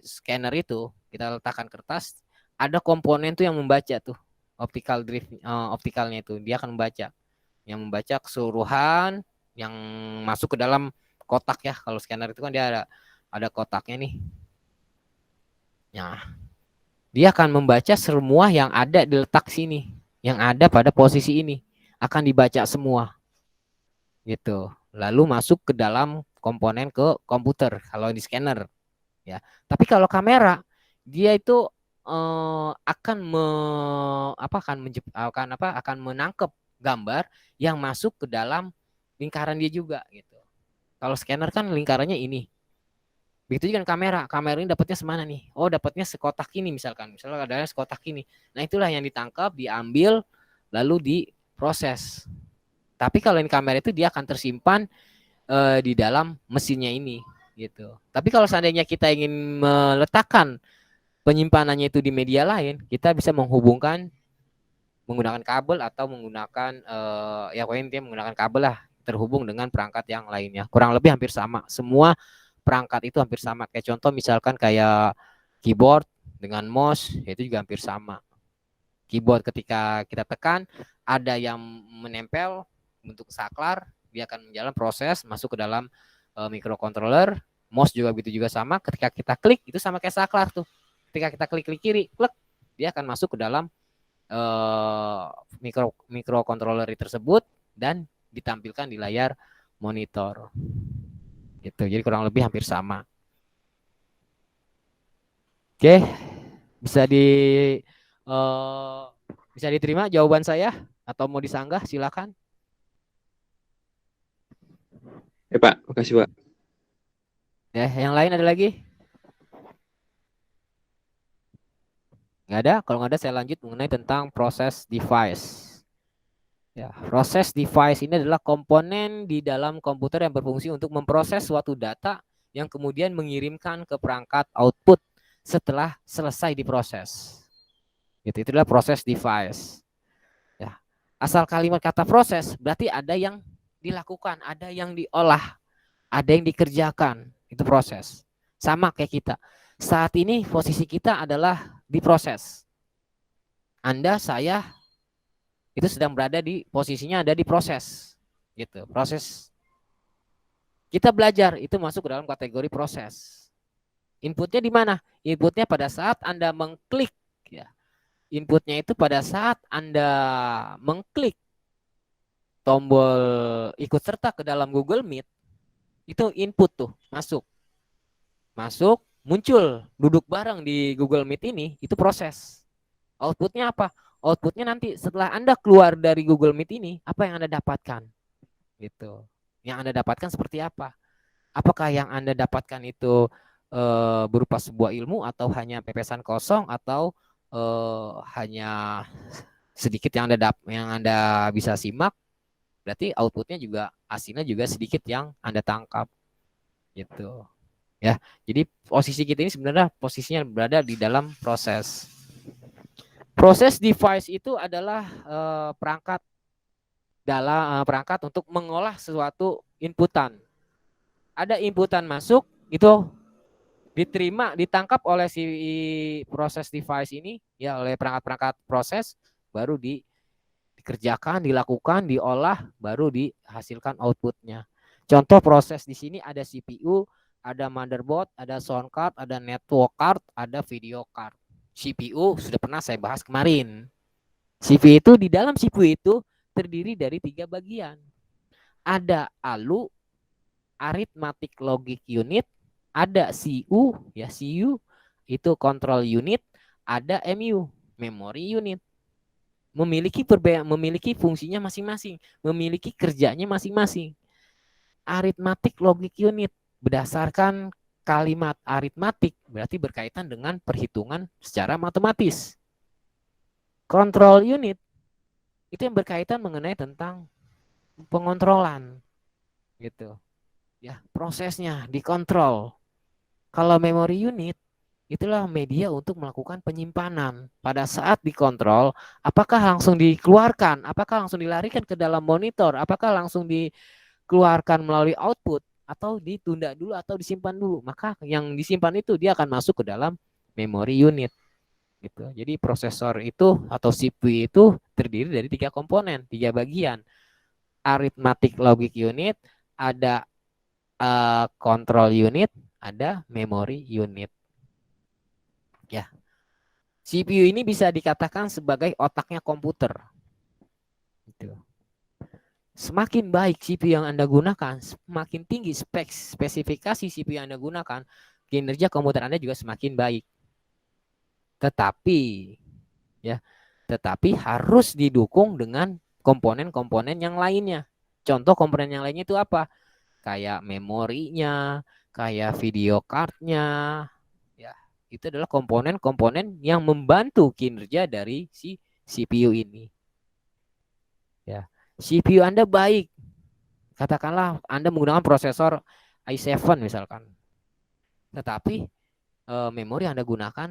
scanner itu kita letakkan kertas, ada komponen tuh yang membaca tuh optical drift, optikalnya itu dia akan membaca, yang membaca keseluruhan yang masuk ke dalam kotak ya. Kalau scanner itu kan dia ada kotaknya nih. Nah, dia akan membaca semua yang ada di letak sini, yang ada pada posisi ini, akan dibaca semua, gitu. Lalu masuk ke dalam komponen ke komputer kalau di scanner, ya. Tapi kalau kamera, dia itu akan akan menangkap gambar yang masuk ke dalam lingkaran dia juga, gitu. Kalau scanner kan lingkarannya ini. Begitu juga kamera. Kamera ini dapatnya semana nih? Oh, dapatnya sekotak ini misalkan. Misalnya ada sekotak ini. Nah, itulah yang ditangkap, diambil, lalu diproses. Tapi kalau ini kamera itu dia akan tersimpan di dalam mesinnya ini, gitu. Tapi kalau seandainya kita ingin meletakkan penyimpanannya itu di media lain, kita bisa menghubungkan menggunakan kabel atau menggunakan ya pokoknya intinya menggunakan kabel lah, terhubung dengan perangkat yang lainnya. Kurang lebih hampir sama. Semua perangkat itu hampir sama. Kayak contoh misalkan kayak keyboard dengan mouse, itu juga hampir sama. Keyboard ketika kita tekan, ada yang menempel bentuk saklar, dia akan menjalan proses masuk ke dalam microcontroller. Mouse juga begitu juga sama. Ketika kita klik, itu sama kayak saklar tuh. Ketika kita klik kiri, klik, dia akan masuk ke dalam microcontroller tersebut dan ditampilkan di layar monitor. Gitu. Jadi kurang lebih hampir sama. Oke, bisa uh, bisa diterima jawaban saya atau mau disanggah silakan. Ya Pak, makasih Pak. Ya, yang lain ada lagi? Nggak ada. Kalau nggak ada saya lanjut mengenai tentang proses device. Ya, proses device ini adalah komponen di dalam komputer yang berfungsi untuk memproses suatu data yang kemudian mengirimkan ke perangkat output setelah selesai diproses. Itu adalah proses device. Ya. Asal kalimat kata proses berarti ada yang dilakukan, ada yang diolah, ada yang dikerjakan. Itu proses. Sama kayak kita. Saat ini posisi kita adalah diproses. Anda, saya itu sedang berada di posisinya ada di proses. Gitu. Proses. Kita belajar itu masuk ke dalam kategori proses. Inputnya di mana? Inputnya pada saat Anda mengklik, ya. Inputnya itu pada saat Anda mengklik tombol ikut serta ke dalam Google Meet, itu input tuh masuk. Masuk, muncul, duduk bareng di Google Meet ini, itu proses. Outputnya apa? Outputnya nanti setelah Anda keluar dari Google Meet ini, apa yang Anda dapatkan? Gitu. Yang Anda dapatkan seperti apa? Apakah yang Anda dapatkan itu berupa sebuah ilmu atau hanya pepesan kosong atau hanya sedikit yang Anda bisa simak? Berarti outputnya juga hasilnya juga sedikit yang Anda tangkap. Gitu. Ya. Jadi posisi kita ini sebenarnya posisinya berada di dalam proses. Proses device itu adalah perangkat untuk mengolah sesuatu inputan. Ada inputan masuk, itu diterima, ditangkap oleh si proses device ini, ya oleh perangkat-perangkat proses, baru dikerjakan, dilakukan, diolah, baru dihasilkan outputnya. Contoh proses di sini ada CPU, ada motherboard, ada sound card, ada network card, ada video card. CPU sudah pernah saya bahas kemarin. CPU itu di dalam CPU itu terdiri dari 3 bagian. Ada ALU, arithmetic logic unit, ada CU, ya CU itu control unit, ada MU, memory unit. Memiliki fungsinya masing-masing, memiliki kerjanya masing-masing. Arithmetic logic unit berdasarkan kalimat aritmatik berarti berkaitan dengan perhitungan secara matematis. Control unit itu yang berkaitan mengenai tentang pengontrolan, gitu. Ya, prosesnya dikontrol. Kalau memory unit itulah media untuk melakukan penyimpanan. Pada saat dikontrol, apakah langsung dikeluarkan, apakah langsung dilarikan ke dalam monitor, apakah langsung dikeluarkan melalui output, atau ditunda dulu atau disimpan dulu. Maka yang disimpan itu dia akan masuk ke dalam memory unit. Gitu. Jadi prosesor itu atau CPU itu terdiri dari 3 komponen, 3 bagian. Arithmetic logic unit, ada control unit, ada memory unit. Ya, CPU ini bisa dikatakan sebagai otaknya komputer. Gitu. Semakin baik CPU yang Anda gunakan, semakin tinggi spesifikasi CPU yang Anda gunakan, kinerja komputer Anda juga semakin baik. Tetapi ya, tetapi harus didukung dengan komponen-komponen yang lainnya. Contoh komponen yang lainnya itu apa? Kayak memorinya, kayak video cardnya, ya. Itu adalah komponen-komponen yang membantu kinerja dari si CPU ini. Ya, CPU Anda baik. Katakanlah Anda menggunakan prosesor i7 misalkan. Tetapi memori yang Anda gunakan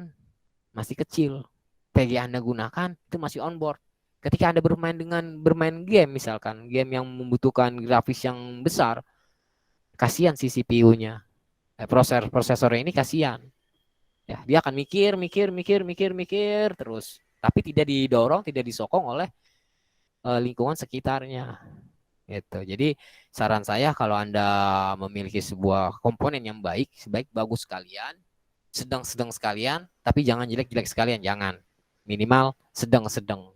masih kecil. PG yang Anda gunakan itu masih onboard. Ketika Anda bermain game misalkan, game yang membutuhkan grafis yang besar, kasihan si CPU-nya. Prosesornya ini kasihan. Ya, dia akan mikir terus. Tapi tidak didorong, tidak disokong oleh lingkungan sekitarnya. Gitu. Jadi saran saya kalau Anda memiliki sebuah komponen yang baik, sebaik bagus sekalian, sedang-sedang sekalian, tapi jangan jelek-jelek sekalian, jangan. Minimal sedang-sedang.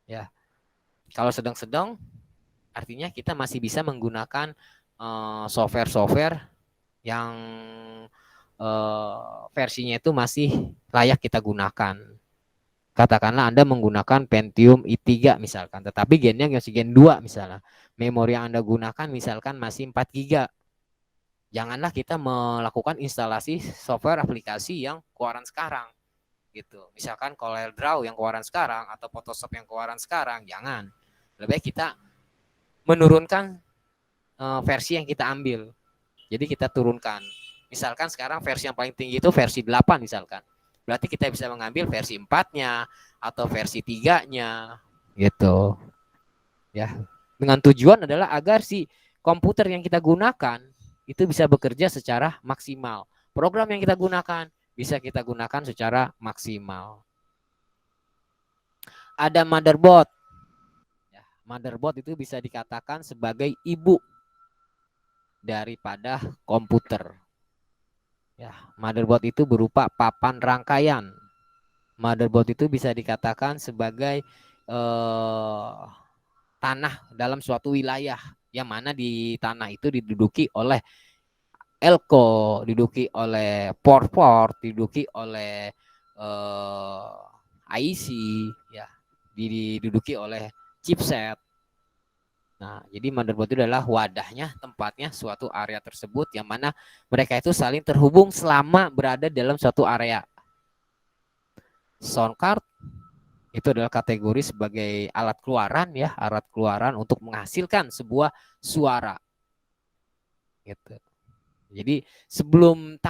Ya. Kalau sedang-sedang artinya kita masih bisa menggunakan software-software yang versinya itu masih layak kita gunakan. Katakanlah Anda menggunakan Pentium i3 misalkan, tetapi gennya masih gen 2 misalnya. Memori yang Anda gunakan misalkan masih 4 GB. Janganlah kita melakukan instalasi software aplikasi yang keluaran sekarang. Gitu. Misalkan CorelDRAW yang keluaran sekarang atau Photoshop yang keluaran sekarang, jangan. Lebih baik kita menurunkan versi yang kita ambil. Jadi kita turunkan. Misalkan sekarang versi yang paling tinggi itu versi 8 misalkan. Berarti kita bisa mengambil versi 4-nya atau versi 3-nya gitu. Ya. Dengan tujuan adalah agar si komputer yang kita gunakan itu bisa bekerja secara maksimal. Program yang kita gunakan bisa kita gunakan secara maksimal. Ada motherboard. Ya, motherboard itu bisa dikatakan sebagai ibu daripada komputer. Ya, motherboard itu berupa papan rangkaian. Motherboard itu bisa dikatakan sebagai tanah dalam suatu wilayah, yang mana di tanah itu diduduki oleh elko, diduduki oleh port, diduduki oleh IC, ya, diduduki oleh chipset. Nah, jadi motherboard itu adalah wadahnya, tempatnya suatu area tersebut yang mana mereka itu saling terhubung selama berada dalam suatu area. Sound card itu adalah kategori sebagai alat keluaran, ya, alat keluaran untuk menghasilkan sebuah suara. Gitu. Jadi sebelum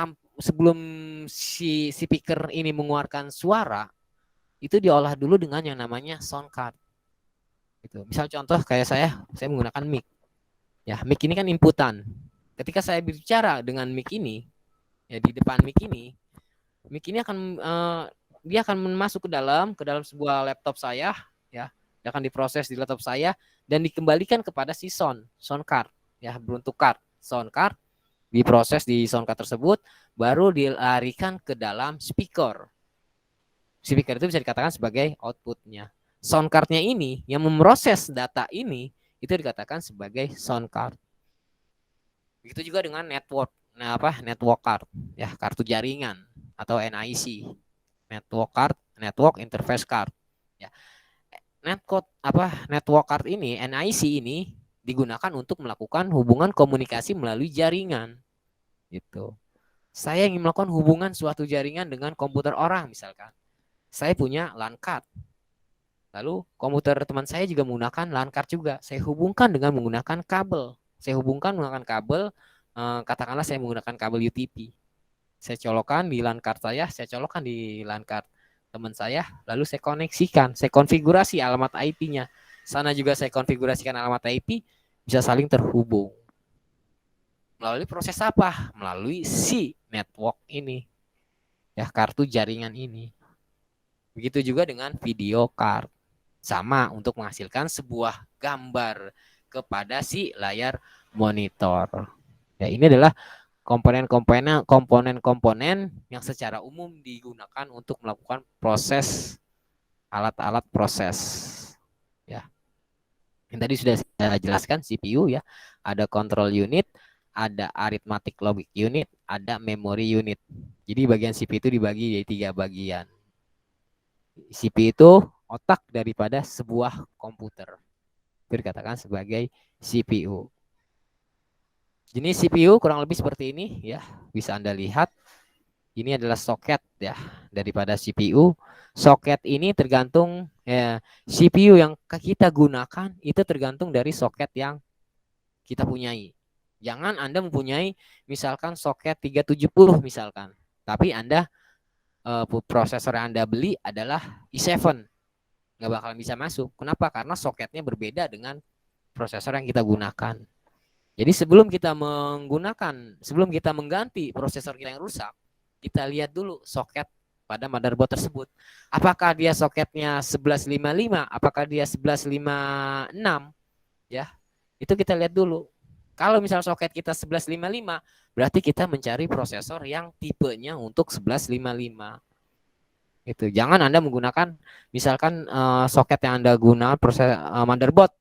si speaker ini mengeluarkan suara, itu diolah dulu dengan yang namanya sound card. Gitu. Misal contoh kayak saya menggunakan mic. Ya, mic ini kan inputan. Ketika saya bicara dengan mic ini, ya di depan mic ini akan dia akan masuk ke dalam sebuah laptop saya, ya. Dia akan diproses di laptop saya dan dikembalikan kepada si sound card, ya, beruntuk card, sound card diproses di sound card tersebut, baru dilarikan ke dalam speaker. Speaker itu bisa dikatakan sebagai outputnya. Sound cardnya ini yang memproses data ini itu dikatakan sebagai sound card. Begitu juga dengan network, network card, ya, kartu jaringan atau NIC, network interface card, ya. Network card ini, NIC ini digunakan untuk melakukan hubungan komunikasi melalui jaringan, gitu. Saya ingin melakukan hubungan suatu jaringan dengan komputer orang misalkan. Saya punya LAN card. Lalu komputer teman saya juga menggunakan LAN card juga. Saya hubungkan dengan menggunakan kabel. Katakanlah saya menggunakan kabel UTP. Saya colokkan di LAN card saya colokkan di LAN card teman saya, lalu saya koneksikan, saya konfigurasi alamat IP-nya. Sana juga saya konfigurasikan alamat IP, bisa saling terhubung. Melalui proses apa? Melalui si network ini. Ya, kartu jaringan ini. Begitu juga dengan video card. Sama untuk menghasilkan sebuah gambar kepada si layar monitor. Ya, ini adalah komponen-komponen yang secara umum digunakan untuk melakukan proses alat-alat proses. Ya. Yang tadi sudah saya jelaskan CPU ya, ada control unit, ada arithmetic logic unit, ada memory unit. Jadi bagian CPU itu dibagi jadi 3 bagian. CPU itu otak daripada sebuah komputer. Itu dikatakan sebagai CPU. Jenis CPU kurang lebih seperti ini ya, bisa Anda lihat. Ini adalah soket ya daripada CPU. Soket ini tergantung ya, CPU yang kita gunakan itu tergantung dari soket yang kita punyai. Jangan Anda mempunyai misalkan soket 370 misalkan, tapi Anda prosesor yang Anda beli adalah i7, nggak bakalan bisa masuk. Kenapa? Karena soketnya berbeda dengan prosesor yang kita gunakan. Jadi sebelum kita mengganti prosesor kita yang rusak, kita lihat dulu soket pada motherboard tersebut. Apakah dia soketnya 1155, apakah dia 1156, ya. Itu kita lihat dulu. Kalau misal soket kita 1155, berarti kita mencari prosesor yang tipenya untuk 1155. Itu. Jangan Anda menggunakan misalkan soket yang Anda gunakan motherboard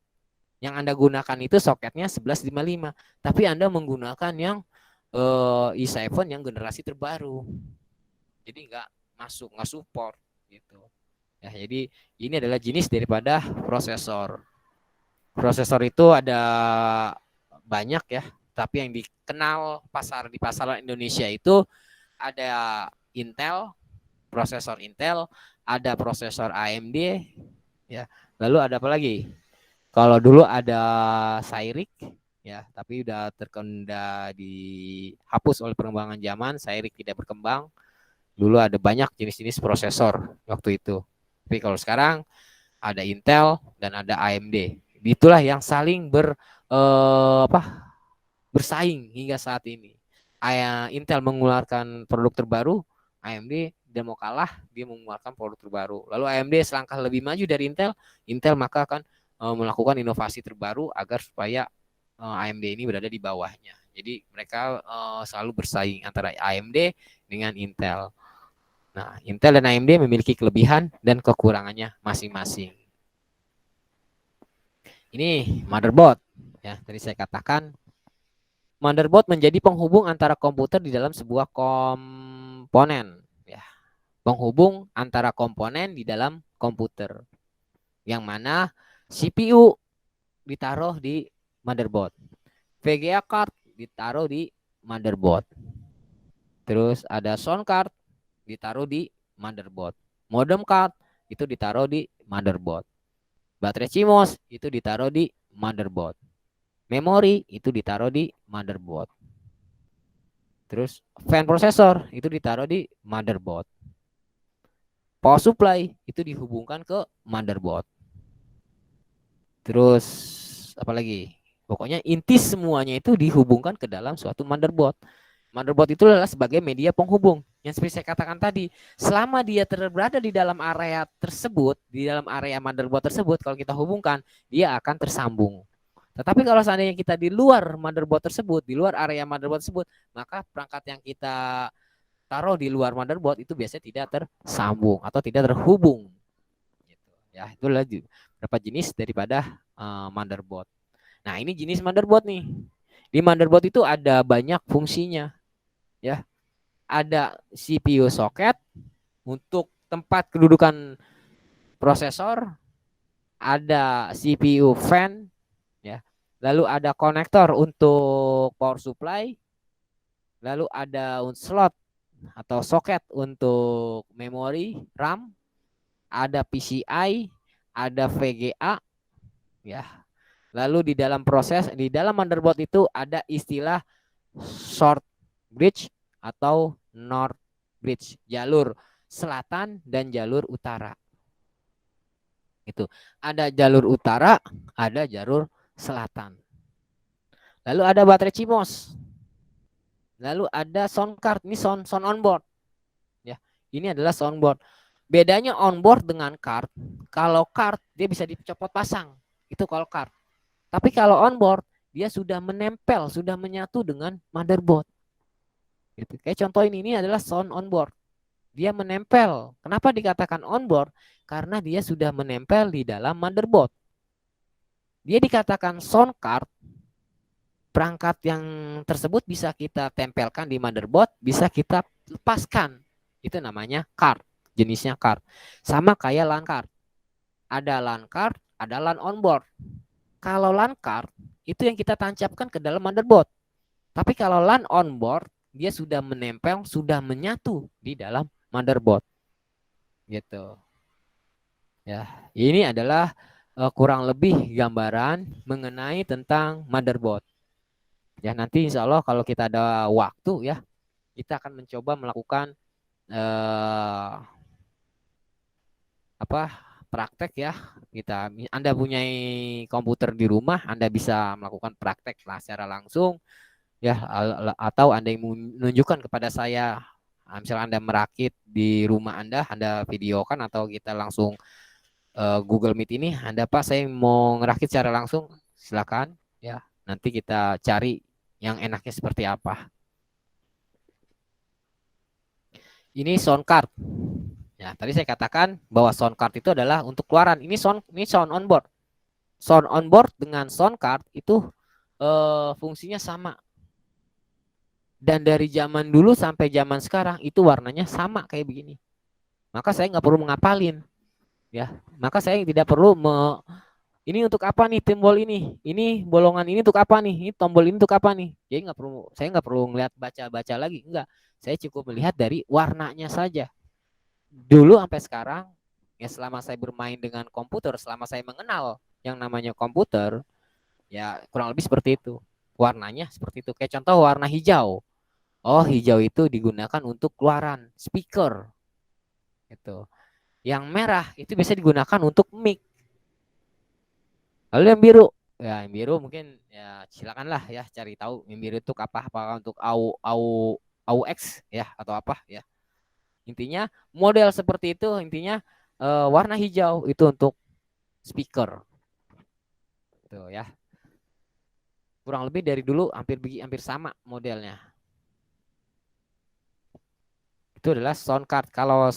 yang Anda gunakan itu soketnya 1155, tapi Anda menggunakan yang i7 yang generasi terbaru. Jadi nggak masuk, nggak support gitu. Ya, jadi ini adalah jenis daripada prosesor. Prosesor itu ada banyak ya, tapi yang dikenal di pasaran Indonesia itu ada Intel, prosesor Intel, ada prosesor AMD, ya. Lalu ada apa lagi? Kalau dulu ada Cyrix, ya, tapi udah dihapus oleh perkembangan zaman. Cyrix tidak berkembang. Dulu ada banyak jenis-jenis prosesor waktu itu. Tapi kalau sekarang ada Intel dan ada AMD. Itulah yang saling bersaing hingga saat ini. Intel mengeluarkan produk terbaru, AMD dia mau kalah, dia mengeluarkan produk terbaru. Lalu AMD selangkah lebih maju dari Intel maka akan melakukan inovasi terbaru agar supaya AMD ini berada di bawahnya. Jadi mereka selalu bersaing antara AMD dengan Intel. Nah, Intel dan AMD memiliki kelebihan dan kekurangannya masing-masing. Ini motherboard. Ya, tadi saya katakan motherboard menjadi penghubung antara komputer di dalam sebuah komponen. Ya, penghubung antara komponen di dalam komputer. Yang mana CPU ditaruh di motherboard. VGA card ditaruh di motherboard. Terus ada sound card ditaruh di motherboard. Modem card itu ditaruh di motherboard. Baterai CMOS itu ditaruh di motherboard. Memori itu ditaruh di motherboard. Terus fan processor itu ditaruh di motherboard. Power supply itu dihubungkan ke motherboard. Terus apa lagi? Pokoknya inti semuanya itu dihubungkan ke dalam suatu motherboard. Motherboard itu adalah sebagai media penghubung. Yang seperti saya katakan tadi, selama dia berada di dalam area tersebut, di dalam area motherboard tersebut, kalau kita hubungkan, dia akan tersambung. Tetapi kalau seandainya kita di luar motherboard tersebut, di luar area motherboard tersebut, maka perangkat yang kita taruh di luar motherboard itu biasanya tidak tersambung atau tidak terhubung. Gitu. Ya, itulah beberapa jenis daripada motherboard. Nah, ini jenis motherboard nih. Di motherboard itu ada banyak fungsinya. Ya. Ada CPU socket untuk tempat kedudukan prosesor, ada CPU fan, ya. Lalu ada konektor untuk power supply, lalu ada slot atau soket untuk memori RAM, ada PCI, ada VGA, ya. Lalu di dalam motherboard itu ada istilah short bridge atau north bridge, jalur selatan dan jalur utara. Itu ada jalur utara, ada jalur selatan. Lalu ada baterai CMOS. Lalu ada sound card, ini sound onboard. Ya, ini adalah soundboard. Bedanya onboard dengan card, kalau card dia bisa dicopot pasang, itu kalau card. Tapi kalau onboard dia sudah menempel, sudah menyatu dengan motherboard. Gitu. Kayak contoh ini adalah sound on board. Dia menempel. Kenapa dikatakan on board? Karena dia sudah menempel di dalam motherboard. Dia dikatakan sound card. Perangkat yang tersebut bisa kita tempelkan di motherboard, bisa kita lepaskan. Itu namanya card, jenisnya card. Sama kayak LAN card. Ada LAN card, ada LAN onboard. Kalau LAN card itu yang kita tancapkan ke dalam motherboard. Tapi kalau LAN onboard dia sudah menempel, sudah menyatu di dalam motherboard. Gitu. Ya, ini adalah kurang lebih gambaran mengenai tentang motherboard. Ya, nanti insya Allah kalau kita ada waktu ya, kita akan mencoba melakukan apa praktek ya. Anda punya komputer di rumah, Anda bisa melakukan praktek lah secara langsung ya, atau Anda yang menunjukkan kepada saya, misalnya Anda merakit di rumah Anda videokan, atau kita langsung Google Meet ini, Anda Pak saya mau ngerakit secara langsung, silakan ya. Nanti kita cari yang enaknya seperti apa. Ini sound card. Ya, tadi saya katakan bahwa sound card itu adalah untuk keluaran. Ini sound on board. Sound on board dengan sound card itu fungsinya sama. Dan dari zaman dulu sampai zaman sekarang itu warnanya sama kayak begini. Maka saya nggak perlu mengapalin, ya. Maka saya tidak perlu ini untuk apa nih tombol ini? Ini bolongan ini untuk apa nih? Ini tombol ini untuk apa nih? Jadi saya nggak perlu ngeliat baca-baca lagi, enggak. Saya cukup melihat dari warnanya saja. Dulu sampai sekarang, ya selama saya bermain dengan komputer, selama saya mengenal yang namanya komputer, ya kurang lebih seperti itu. Warnanya seperti itu. Kayak contoh warna hijau. Oh, hijau itu digunakan untuk keluaran speaker. Gitu. Yang merah itu bisa digunakan untuk mic. Lalu yang biru, ya yang biru mungkin ya silakanlah ya cari tahu yang biru itu apa, apakah untuk AUX ya atau apa ya. Intinya model seperti itu, intinya warna hijau itu untuk speaker. Tuh ya. Kurang lebih dari dulu hampir sama modelnya. Itu adalah sound card. Kalau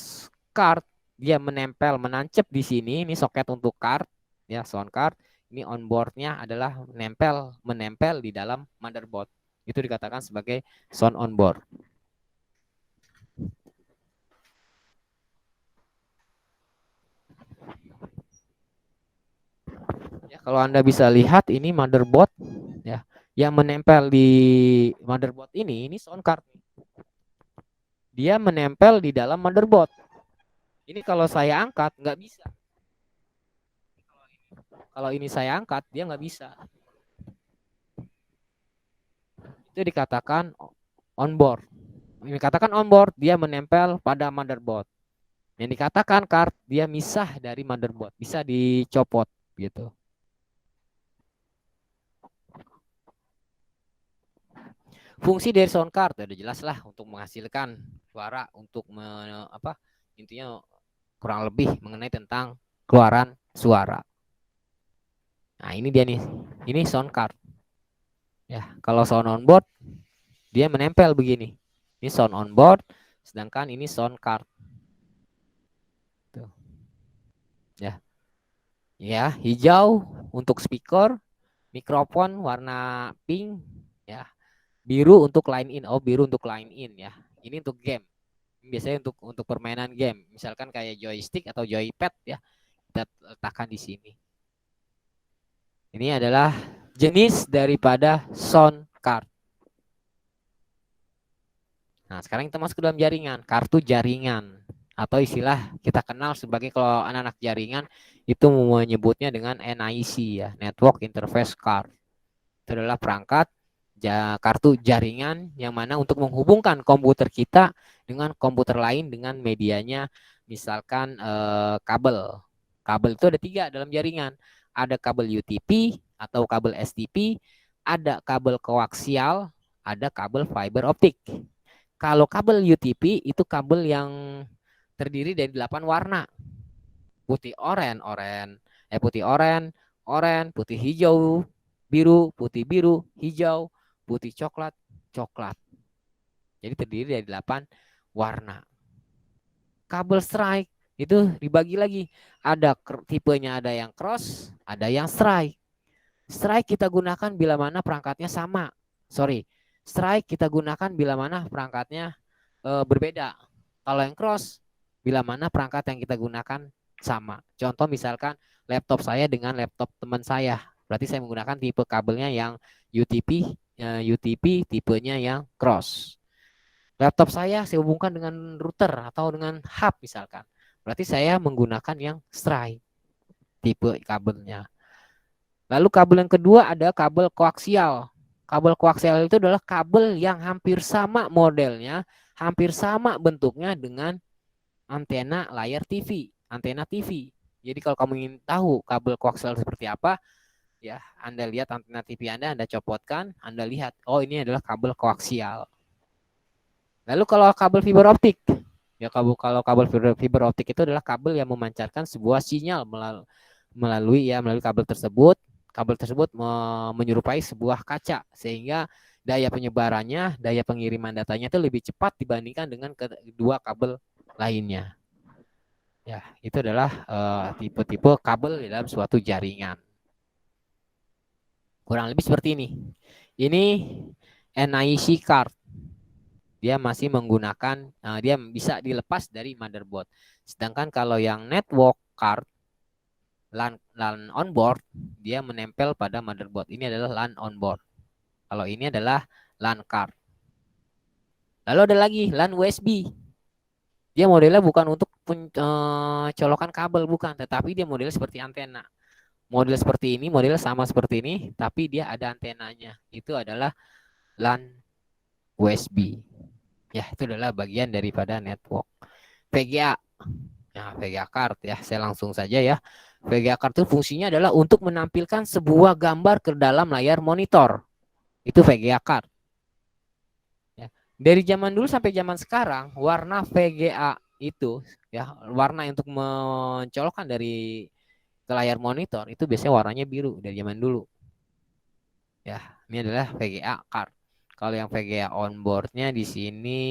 card dia menancap di sini, ini soket untuk card ya, sound card. Ini onboardnya adalah menempel di dalam motherboard. Itu dikatakan sebagai sound onboard. Ya, kalau Anda bisa lihat ini motherboard ya, yang menempel di motherboard ini sound card. Dia menempel di dalam motherboard. Ini kalau saya angkat nggak bisa. Kalau ini saya angkat dia nggak bisa. Itu dikatakan onboard. Ini dikatakan onboard dia menempel pada motherboard. Yang dikatakan card dia misah dari motherboard, bisa dicopot gitu. Fungsi dari sound card udah jelas lah, untuk menghasilkan suara, untuk intinya kurang lebih mengenai tentang keluaran suara. Nah, ini dia nih. Ini sound card. Ya, kalau sound on board dia menempel begini. Ini sound on board, sedangkan ini sound card. Tuh. Ya. Ya, hijau untuk speaker, mikrofon warna pink ya. Biru untuk line in. Oh, biru untuk line in ya. Ini untuk game. Biasanya untuk permainan game, misalkan kayak joystick atau joypad ya. Kita letakkan di sini. Ini adalah jenis daripada sound card. Nah, sekarang kita masuk ke dalam jaringan, kartu jaringan, atau istilah kita kenal sebagai, kalau anak-anak jaringan itu menyebutnya dengan NIC ya, Network Interface Card. Itu adalah perangkat kartu jaringan yang mana untuk menghubungkan komputer kita dengan komputer lain dengan medianya, misalkan kabel. Kabel itu ada 3 dalam jaringan. Ada kabel UTP atau kabel STP, ada kabel koaksial, ada kabel fiber optik. Kalau kabel UTP itu kabel yang terdiri dari 8 warna. Putih oranye, putih hijau, biru, putih biru, hijau, putih coklat, coklat. Jadi terdiri dari 8 warna. Kabel strike itu dibagi lagi. Ada tipenya, ada yang cross, ada yang strike. Strike kita gunakan bila mana perangkatnya sama. Strike kita gunakan bila mana perangkatnya berbeda. Kalau yang cross, bila mana perangkat yang kita gunakan sama. Contoh misalkan laptop saya dengan laptop teman saya. Berarti saya menggunakan tipe kabelnya yang UTP tipenya yang cross. Laptop saya hubungkan dengan router atau dengan hub misalkan. Berarti saya menggunakan yang strike tipe kabelnya. Lalu kabel yang kedua ada kabel koaksial. Kabel koaksial itu adalah kabel yang hampir sama modelnya, hampir sama bentuknya dengan antena layar TV, antena TV. Jadi kalau kamu ingin tahu kabel koaksial seperti apa, ya Anda lihat antena TV Anda copotkan, Anda lihat, oh ini adalah kabel koaksial. Lalu kalau kabel fiber optik, ya kalau kabel fiber optik itu adalah kabel yang memancarkan sebuah sinyal melalui kabel tersebut. Kabel tersebut menyerupai sebuah kaca sehingga daya penyebarannya, daya pengiriman datanya itu lebih cepat dibandingkan dengan kedua kabel lainnya. Ya, itu adalah tipe-tipe kabel dalam suatu jaringan. Kurang lebih seperti ini. Ini NIC card. Dia masih menggunakan, dia bisa dilepas dari motherboard. Sedangkan kalau yang network card, LAN onboard, dia menempel pada motherboard. Ini adalah LAN onboard. Kalau ini adalah LAN card. Lalu ada lagi LAN USB. Dia modelnya bukan untuk colokan kabel, bukan, tetapi dia modelnya seperti antena. Model seperti ini, model sama seperti ini, tapi dia ada antenanya. Itu adalah LAN USB. Ya, itu adalah bagian daripada network. VGA. Nah, VGA card ya, saya langsung saja ya. VGA card itu fungsinya adalah untuk menampilkan sebuah gambar ke dalam layar monitor. Itu VGA card. Ya. Dari zaman dulu sampai zaman sekarang, warna VGA itu ya, warna untuk mencolokkan dari ke layar monitor itu biasanya warnanya biru dari zaman dulu. Ya, ini adalah VGA card. Kalau yang VGA onboardnya di sini,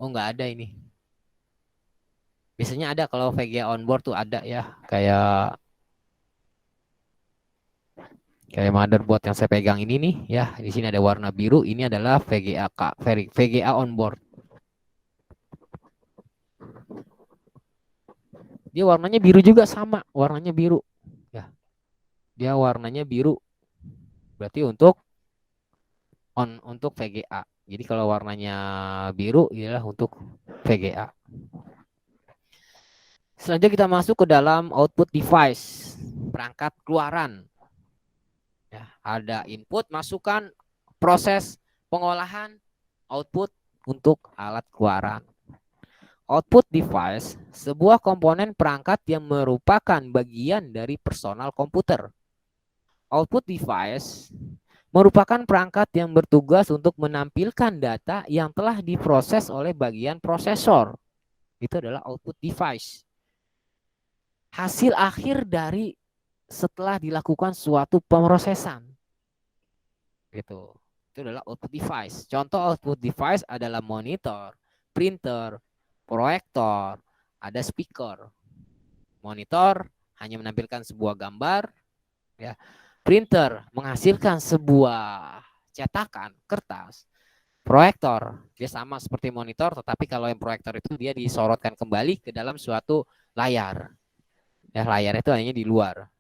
oh nggak ada ini. Biasanya ada kalau VGA onboard tuh ada ya, kayak motherboard yang saya pegang ini nih ya. Di sini ada warna biru. Ini adalah VGA onboard. Dia warnanya biru juga, sama warnanya biru. Ya, dia warnanya biru. Berarti untuk VGA. Jadi kalau warnanya biru ialah untuk VGA. Selanjutnya kita masuk ke dalam output device, perangkat keluaran. Ya, ada input, masukan, proses, pengolahan, output untuk alat keluaran. Output device, sebuah komponen perangkat yang merupakan bagian dari personal komputer. Output device merupakan perangkat yang bertugas untuk menampilkan data yang telah diproses oleh bagian prosesor. Itu adalah output device. Hasil akhir dari setelah dilakukan suatu pemrosesan. Gitu. Itu adalah output device. Contoh output device adalah monitor, printer, proyektor, ada speaker. Monitor hanya menampilkan sebuah gambar, ya. Printer menghasilkan sebuah cetakan kertas. Proyektor dia sama seperti monitor, tetapi kalau yang proyektor itu dia disorotkan kembali ke dalam suatu layar. Ya, layar itu hanya di luar.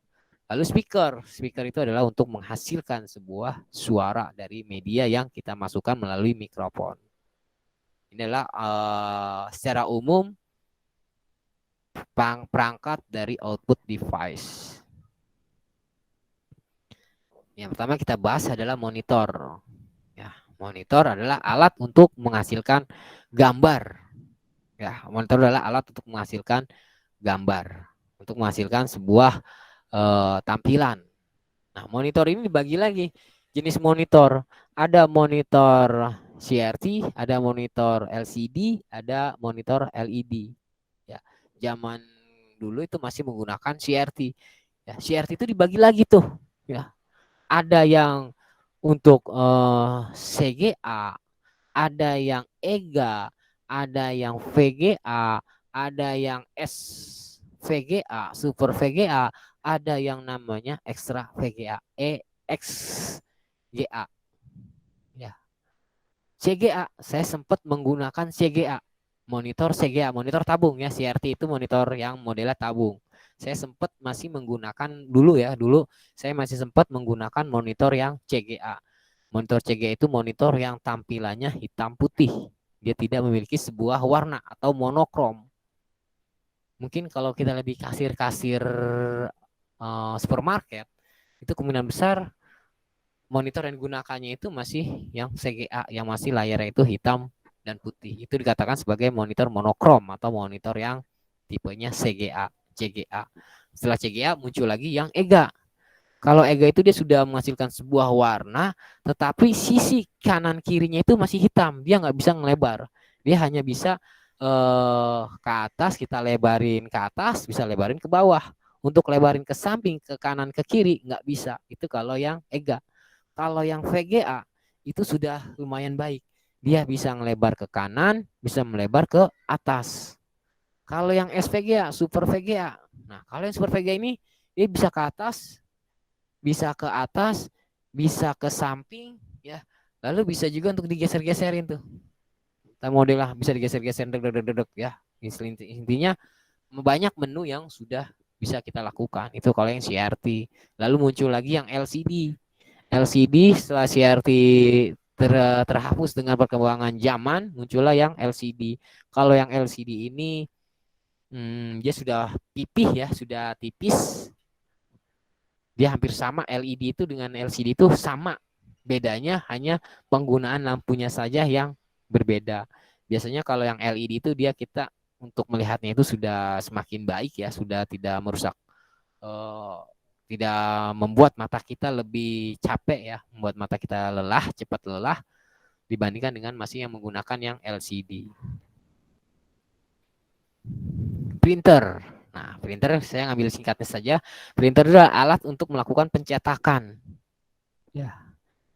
Lalu speaker itu adalah untuk menghasilkan sebuah suara dari media yang kita masukkan melalui mikrofon. Ini adalah secara umum perangkat dari output device. Yang pertama kita bahas adalah monitor. Ya, monitor adalah alat untuk menghasilkan gambar. Ya, monitor adalah alat untuk menghasilkan gambar, untuk menghasilkan sebuah tampilan. Nah, monitor ini dibagi lagi jenis monitor. Ada monitor CRT, ada monitor LCD, ada monitor LED. Ya, zaman dulu itu masih menggunakan CRT. Ya, CRT itu dibagi lagi tuh. Ya, ada yang Untuk CGA, ada yang EGA, ada yang VGA, ada yang SVGA, Super VGA, ada yang namanya Extra VGA, EXGA. Ya. CGA, saya sempat menggunakan CGA, monitor CGA, monitor tabung ya, CRT itu monitor yang modelnya tabung. Saya sempat masih menggunakan dulu saya masih sempat menggunakan monitor yang CGA. Monitor CGA itu monitor yang tampilannya hitam putih. Dia tidak memiliki sebuah warna atau monokrom. Mungkin kalau kita lebih kasir-kasir supermarket, itu kemungkinan besar monitor yang digunakannya itu masih yang CGA, yang masih layarnya itu hitam dan putih. Itu dikatakan sebagai monitor monokrom atau monitor yang tipenya CGA. Setelah CGA muncul lagi yang EGA. Kalau EGA itu dia sudah menghasilkan sebuah warna, tetapi sisi kanan kirinya itu masih hitam. Dia nggak bisa ngelebar. Dia hanya bisa ke atas, kita lebarin ke atas, bisa lebarin ke bawah. Untuk lebarin ke samping, ke kanan, ke kiri, nggak bisa. Itu kalau yang EGA. Kalau yang VGA itu sudah lumayan baik. Dia bisa ngelebar ke kanan, bisa melebar ke atas. Kalau yang SVGA, Super VGA. Nah, kalau yang Super VGA ini dia bisa ke atas, bisa ke samping, ya. Lalu bisa juga untuk digeser-geserin tuh. Model lah bisa digeser-geser, ya. Intinya banyak menu yang sudah bisa kita lakukan. Itu kalau yang CRT. Lalu muncul lagi yang LCD. LCD setelah CRT terhapus dengan perkembangan zaman, muncullah yang LCD. Kalau yang LCD ini dia sudah pipih ya, sudah tipis. Dia hampir sama, LED itu dengan LCD itu sama. Bedanya hanya penggunaan lampunya saja yang berbeda. Biasanya kalau yang LED itu kita untuk melihatnya itu sudah semakin baik ya, sudah tidak merusak, tidak membuat mata kita lebih capek ya, membuat mata kita lelah, cepat lelah dibandingkan dengan masih yang menggunakan yang LCD. Printer. Nah, printer saya ngambil singkatnya saja. Printer adalah alat untuk melakukan pencetakan. Ya,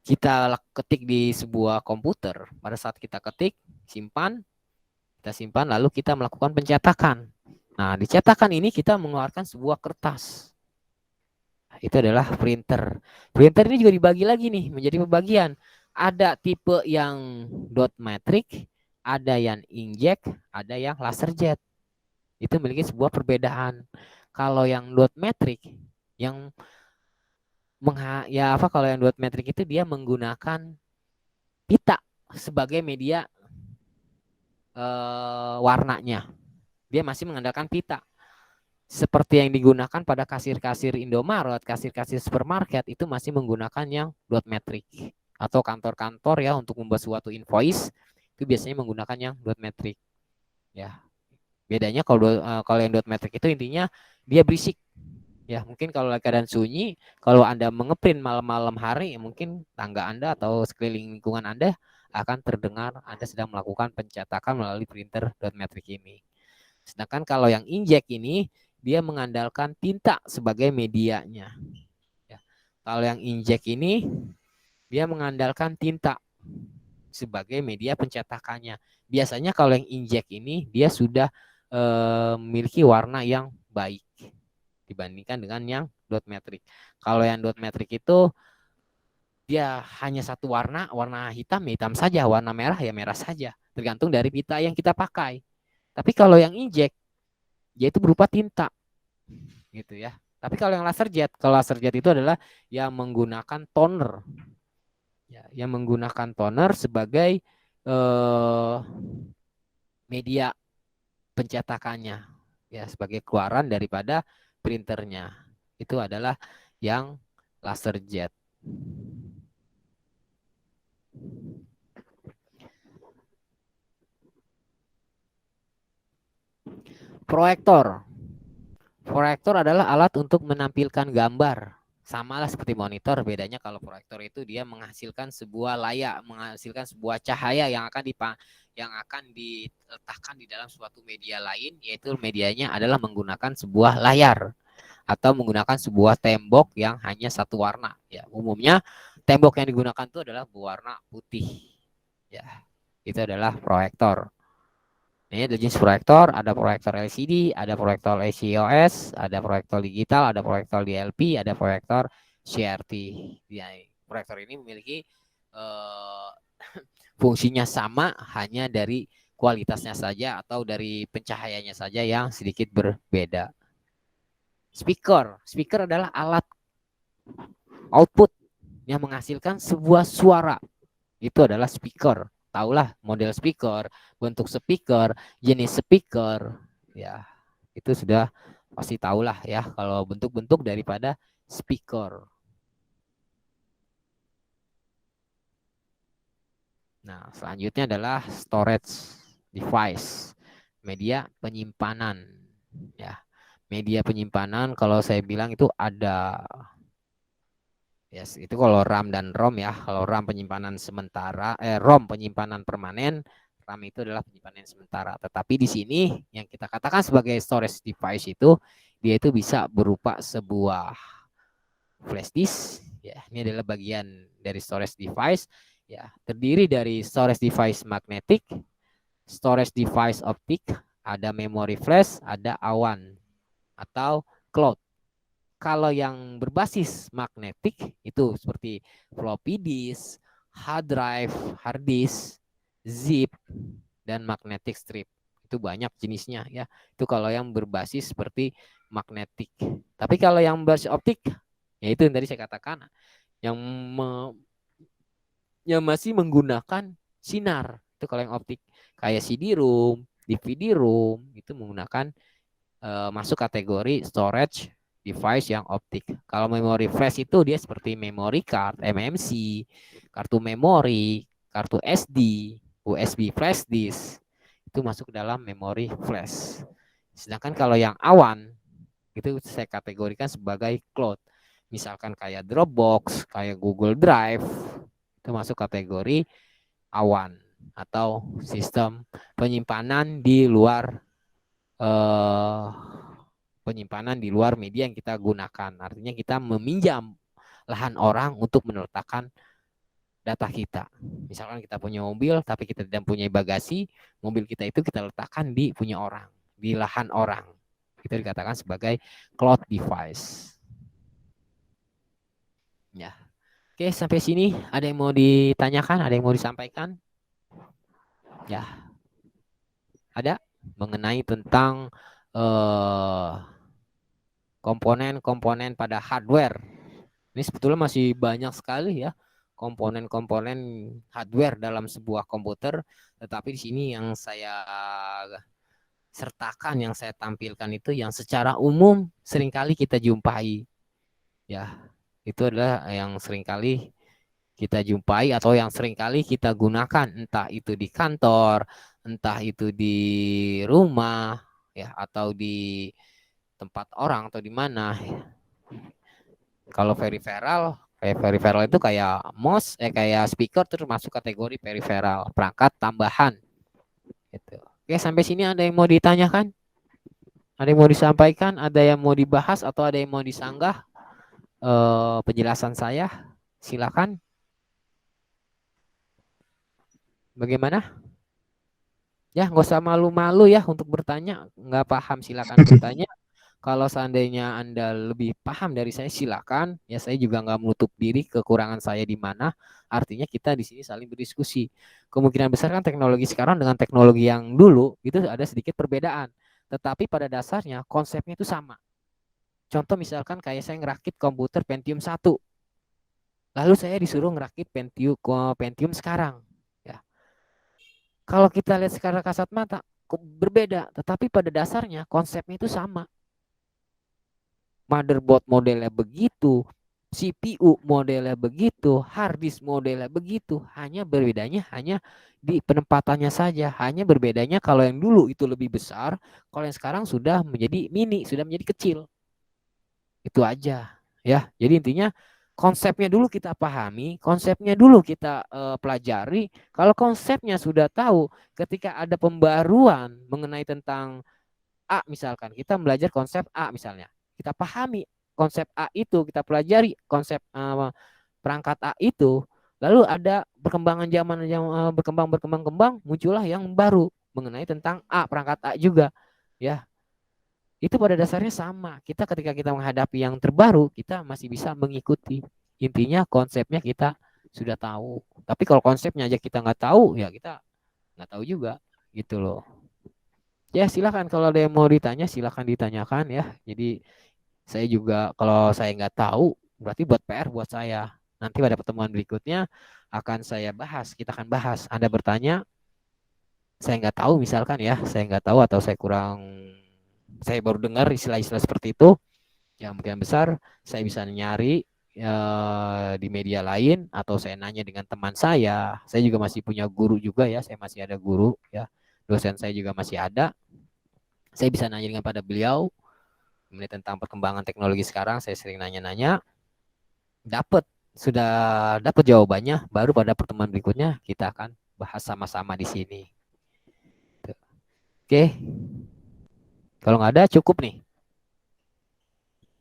kita ketik di sebuah komputer. Pada saat kita ketik, kita simpan, lalu kita melakukan pencetakan. Nah, di cetakan ini kita mengeluarkan sebuah kertas. Itu adalah printer. Printer ini juga dibagi lagi nih menjadi pembagian. Ada tipe yang dot matrix, ada yang inkjet, ada yang laserjet. Itu memiliki sebuah perbedaan. Kalau yang dot matrix, yang kalau yang dot matrix itu dia menggunakan pita sebagai media warnanya. Dia masih mengandalkan pita. Seperti yang digunakan pada kasir-kasir Indomaret, kasir-kasir supermarket itu masih menggunakan yang dot matrix. Atau kantor-kantor ya untuk membuat suatu invoice itu biasanya menggunakan yang dot matrix. Ya. Bedanya kalau yang dot matrix itu intinya dia berisik. Ya, mungkin kalau keadaan sunyi, kalau Anda mengeprint malam-malam hari, mungkin tangga Anda atau sekeliling lingkungan Anda akan terdengar Anda sedang melakukan pencetakan melalui printer dot matrix ini. Sedangkan kalau yang inkjet ini, dia mengandalkan tinta sebagai medianya. Ya. Kalau yang inkjet ini, dia mengandalkan tinta sebagai media pencetakannya. Biasanya kalau yang inkjet ini, dia sudah memiliki warna yang baik dibandingkan dengan yang dot matrix. Kalau yang dot matrix itu dia hanya satu warna, warna hitam ya hitam saja, warna merah ya merah saja, tergantung dari pita yang kita pakai. Tapi kalau yang inkjet, dia itu berupa tinta, gitu ya. Tapi kalau yang laserjet itu adalah yang menggunakan toner, ya, yang menggunakan toner sebagai media pencetakannya, ya sebagai keluaran daripada printernya. Itu adalah yang laserjet. Proyektor. Proyektor adalah alat untuk menampilkan gambar. Sama lah seperti monitor, bedanya kalau proyektor itu dia menghasilkan sebuah layar, menghasilkan sebuah cahaya yang akan diletakkan di dalam suatu media lain, yaitu medianya adalah menggunakan sebuah layar atau menggunakan sebuah tembok yang hanya satu warna. Ya, umumnya tembok yang digunakan itu adalah berwarna putih. Ya, itu adalah proyektor. Ini ada jenis proyektor, ada proyektor LCD, ada proyektor LCOS, ada proyektor digital, ada proyektor DLP, ada proyektor CRT. Ya, proyektor ini memiliki fungsinya sama, hanya dari kualitasnya saja atau dari pencahayaannya saja yang sedikit berbeda. Speaker adalah alat output yang menghasilkan sebuah suara. Itu adalah speaker. Taulah model speaker, bentuk speaker, jenis speaker. Ya, itu sudah pasti tahulah ya kalau bentuk-bentuk daripada speaker. Nah, selanjutnya adalah storage device, media penyimpanan. Ya, media penyimpanan kalau saya bilang itu ada. Yes, itu kalau RAM dan ROM ya. Kalau RAM penyimpanan sementara, ROM penyimpanan permanen, RAM itu adalah penyimpanan sementara. Tetapi di sini yang kita katakan sebagai storage device itu, dia itu bisa berupa sebuah flash disk. Ya, ini adalah bagian dari storage device. Ya, terdiri dari storage device magnetic, storage device optik, ada memory flash, ada awan atau cloud. Kalau yang berbasis magnetik itu seperti floppy disk, hard disk, zip, dan magnetic strip. Itu banyak jenisnya ya. Itu kalau yang berbasis seperti magnetik. Tapi kalau yang berbasis optik, ya itu yang tadi saya katakan, yang yang masih menggunakan sinar. Itu kalau yang optik kayak CD-ROM, DVD-ROM itu menggunakan masuk kategori storage device yang optik. Kalau memory flash itu dia seperti memory card, MMC, kartu memori, kartu SD, USB flash disk, itu masuk dalam memory flash. Sedangkan kalau yang awan, itu saya kategorikan sebagai cloud. Misalkan kayak Dropbox, kayak Google Drive, itu masuk kategori awan atau sistem penyimpanan di luar penyimpanan di luar media yang kita gunakan. Artinya kita meminjam lahan orang untuk meletakkan data kita. Misalkan kita punya mobil tapi kita tidak punya bagasi, mobil kita itu kita letakkan di punya orang, di lahan orang. Itu dikatakan sebagai cloud device. Ya. Oke, sampai sini ada yang mau ditanyakan, ada yang mau disampaikan? Ya. Ada mengenai tentang komponen-komponen pada hardware. Ini sebetulnya masih banyak sekali ya komponen-komponen hardware dalam sebuah komputer, tetapi di sini yang saya sertakan, yang saya tampilkan itu yang secara umum seringkali kita jumpai. Ya, itu adalah yang seringkali kita jumpai atau yang seringkali kita gunakan, entah itu di kantor, entah itu di rumah, ya, atau di tempat orang atau di mana. Kalau peripheral, kayak peripheral itu kayak mouse, kayak speaker terus masuk kategori peripheral, perangkat tambahan. Gitu. Oke, sampai sini ada yang mau ditanyakan? Ada yang mau disampaikan? Ada yang mau dibahas atau ada yang mau disanggah penjelasan saya? Silakan. Bagaimana? Ya, nggak usah malu-malu ya untuk bertanya. Nggak paham silakan bertanya. Kalau seandainya Anda lebih paham dari saya, silakan. Ya, saya juga nggak menutup diri kekurangan saya di mana. Artinya kita di sini saling berdiskusi. Kemungkinan besar kan teknologi sekarang dengan teknologi yang dulu itu ada sedikit perbedaan. Tetapi pada dasarnya konsepnya itu sama. Contoh misalkan kayak saya ngerakit komputer Pentium 1. Lalu saya disuruh ngerakit Pentium sekarang. Ya. Kalau kita lihat secara kasat mata, berbeda. Tetapi pada dasarnya konsepnya itu sama. Motherboard modelnya begitu, CPU modelnya begitu, hard disk modelnya begitu, hanya berbedanya hanya di penempatannya saja. Hanya berbedanya kalau yang dulu itu lebih besar, kalau yang sekarang sudah menjadi mini, sudah menjadi kecil. Itu aja ya. Jadi intinya konsepnya dulu kita pahami, konsepnya dulu kita pelajari. Kalau konsepnya sudah tahu, ketika ada pembaruan mengenai tentang A misalkan, kita belajar konsep A misalnya. Kita pahami konsep A itu, kita pelajari konsep perangkat A itu, lalu ada perkembangan zaman yang berkembang muncullah yang baru mengenai tentang A, perangkat A juga ya. Itu pada dasarnya sama. Kita ketika kita menghadapi yang terbaru, kita masih bisa mengikuti. Intinya konsepnya kita sudah tahu. Tapi kalau konsepnya aja kita nggak tahu, ya kita nggak tahu juga gitu loh. Ya silakan kalau ada yang mau ditanya silakan ditanyakan ya. Jadi saya juga kalau saya nggak tahu berarti buat PR buat saya. Nanti pada pertemuan berikutnya akan saya bahas. Kita akan bahas. Anda bertanya, saya nggak tahu misalkan ya, saya nggak tahu atau saya baru dengar istilah-istilah seperti itu. Yang mungkin besar saya bisa nyari di media lain atau saya nanya dengan teman saya. Saya juga masih punya guru juga ya. Saya masih ada guru ya. Dosen saya juga masih ada. Saya bisa nanya dengan pada beliau mengenai tentang perkembangan teknologi sekarang. Saya sering nanya-nanya, sudah dapat jawabannya. Baru pada pertemuan berikutnya kita akan bahas sama-sama di sini. Oke, kalau nggak ada cukup nih.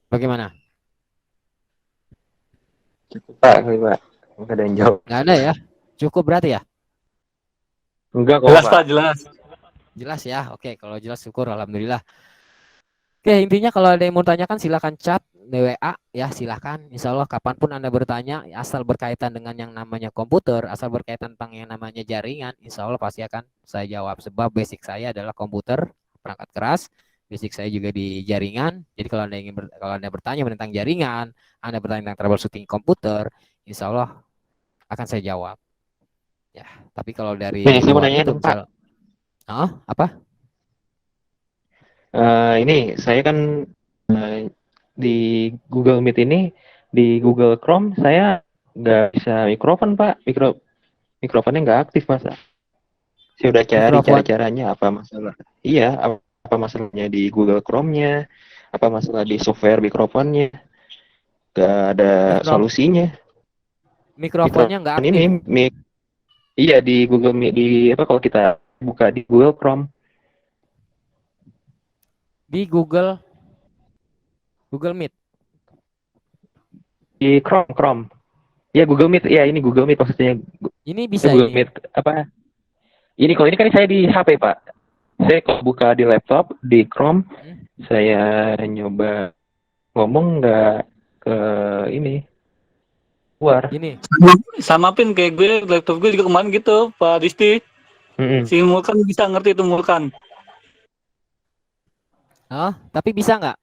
Bagaimana? Cukup Pak, Pak. Nggak ada yang jawab. Nggak ada ya? Cukup berarti ya? Enggak kok Jelas Pak. Pak, jelas. Jelas ya? Oke, kalau jelas syukur alhamdulillah. Oke, intinya kalau ada yang mau tanyakan silakan chat di WA ya, silakan. Insya Allah kapanpun Anda bertanya, asal berkaitan dengan yang namanya komputer, asal berkaitan tentang yang namanya jaringan, insya Allah pasti akan saya jawab. Sebab basic saya adalah komputer, perangkat keras, basic saya juga di jaringan. Jadi kalau Anda bertanya tentang jaringan, Anda bertanya tentang troubleshooting komputer, insya Allah akan saya jawab. Ya, tapi kalau dari Nih, saya mau luar nanya itu dong Pak. apa? Ini saya kan di Google Meet ini di Google Chrome saya nggak bisa mikrofon Pak. Mikrofonnya nggak aktif Mas. Saya udah cari Mikrofon caranya apa masalah. Iya, apa masalahnya di Google Chrome-nya? Apa masalah di software mikrofonnya? Nggak ada mikro solusinya. mikrofonnya nggak Mikrofon aktif ini iya di Google Meet di apa kalau kita buka di Google Chrome di Google Meet. di Chrome. Ya Google Meet, ya ini Google Meet maksudnya. Ini bisa Google ini. Meet apa? Ini kalau ini kan saya di HP Pak. Saya kalau buka di laptop di Chrome, saya nyoba ngomong nggak ke ini keluar. Ini. Sama pin kayak gue, laptop gue juga kemarin gitu, Pak Disti. Si Mulkan bisa ngerti itu Mulkan. Oh, tapi bisa nggak?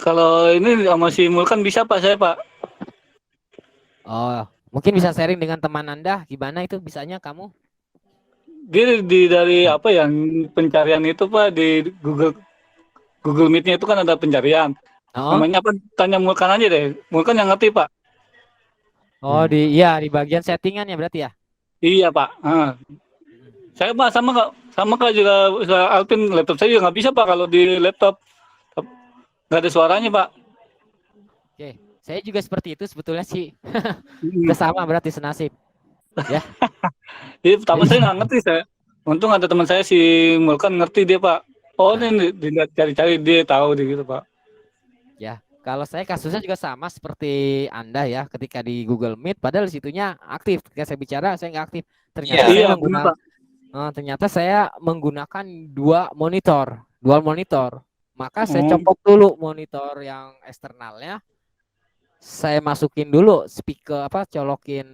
Kalau ini sama si Mulkan bisa Pak, saya Pak. Oh, mungkin bisa sharing dengan teman Anda. Gimana itu bisanya kamu? Dia dari apa yang pencarian itu Pak di Google Meet-nya itu kan ada pencarian. Oh, Namanya apa? Tanya Mulkan aja deh. Mulkan yang ngerti Pak. oh di bagian settingan ya berarti ya. Iya Pak. Saya Pak sama kak juga Alvin, laptop saya juga nggak bisa Pak kalau di laptop nggak ada suaranya Pak. Oke, saya juga seperti itu sebetulnya sih. Kita sama berarti senasib. Ya. Jadi pertama saya nggak ngerti saya. Untung ada teman saya si Mulkan ngerti dia Pak. Oh ini dilihat cari-cari dia tahu dia gitu Pak. Ya, kalau saya kasusnya juga sama seperti Anda ya. Ketika di Google Meet, padahal di situnya aktif. Ketika saya bicara, saya nggak aktif. Ternyata saya menggunakan dual monitor. Maka saya copot dulu monitor yang eksternalnya. Saya masukin dulu speaker colokin.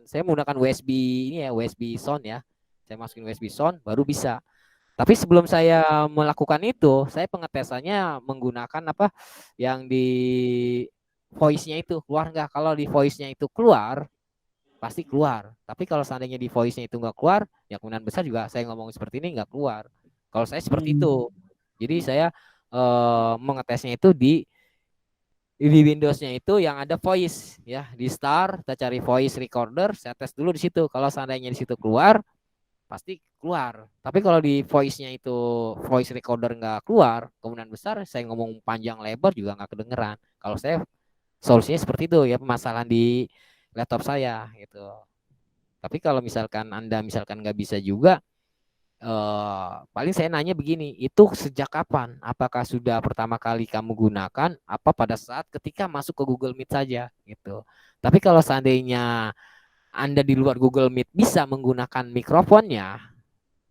Saya menggunakan USB ini ya, USB sound ya. Saya masukin USB sound baru bisa. Tapi sebelum saya melakukan itu, saya pengetesannya menggunakan yang di voice-nya itu keluar nggak. Kalau di voice-nya itu keluar, pasti keluar. Tapi kalau seandainya di voice-nya itu nggak keluar, ya kemungkinan besar juga saya ngomong seperti ini nggak keluar. Kalau saya seperti itu. Jadi saya mengetesnya itu di Windows-nya itu yang ada voice ya. Di start kita cari voice recorder, saya tes dulu di situ. Kalau seandainya di situ keluar, pasti keluar. Tapi kalau di voice-nya itu voice recorder nggak keluar, kemungkinan besar saya ngomong panjang lebar juga nggak kedengeran. Kalau saya solusinya seperti itu ya, permasalahan di laptop saya gitu. Tapi kalau misalkan Anda nggak bisa juga, paling saya nanya begini, itu sejak kapan? Apakah sudah pertama kali kamu gunakan? Apa pada saat ketika masuk ke Google Meet saja gitu? Tapi kalau seandainya Anda di luar Google Meet bisa menggunakan mikrofonnya,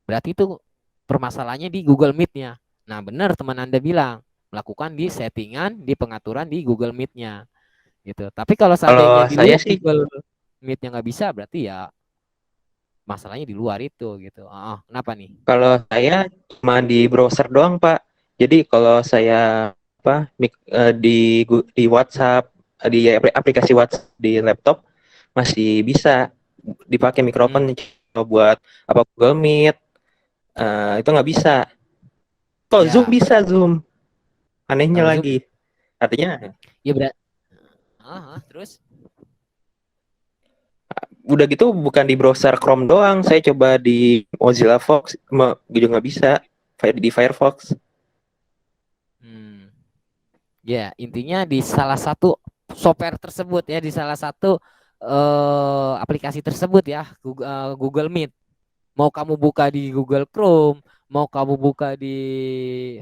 berarti itu permasalahannya di Google Meet-nya. Nah, benar teman Anda bilang, melakukan di settingan, di pengaturan di Google Meet-nya gitu. Tapi kalau seandainya Kalau di saya luar sih, Google Meet-nya nggak bisa, berarti ya masalahnya di luar itu gitu. Kenapa nih? kalau saya cuma di browser doang, Pak. Jadi kalau saya di WhatsApp, di aplikasi WhatsApp di laptop masih bisa dipakai mikrofon buat apa Google Meet, itu nggak bisa. Kok Zoom Ya, bisa Zoom? Anehnya kalau Zoom, lagi. Artinya ya berat. Terus? udah gitu bukan di browser Chrome doang. Saya coba di Mozilla Fox, gitu nggak bisa. Di Firefox. Hmm. Ya, intinya di salah satu software tersebut ya, di salah satu aplikasi tersebut ya, Google Meet. Mau kamu buka di Google Chrome, mau kamu buka di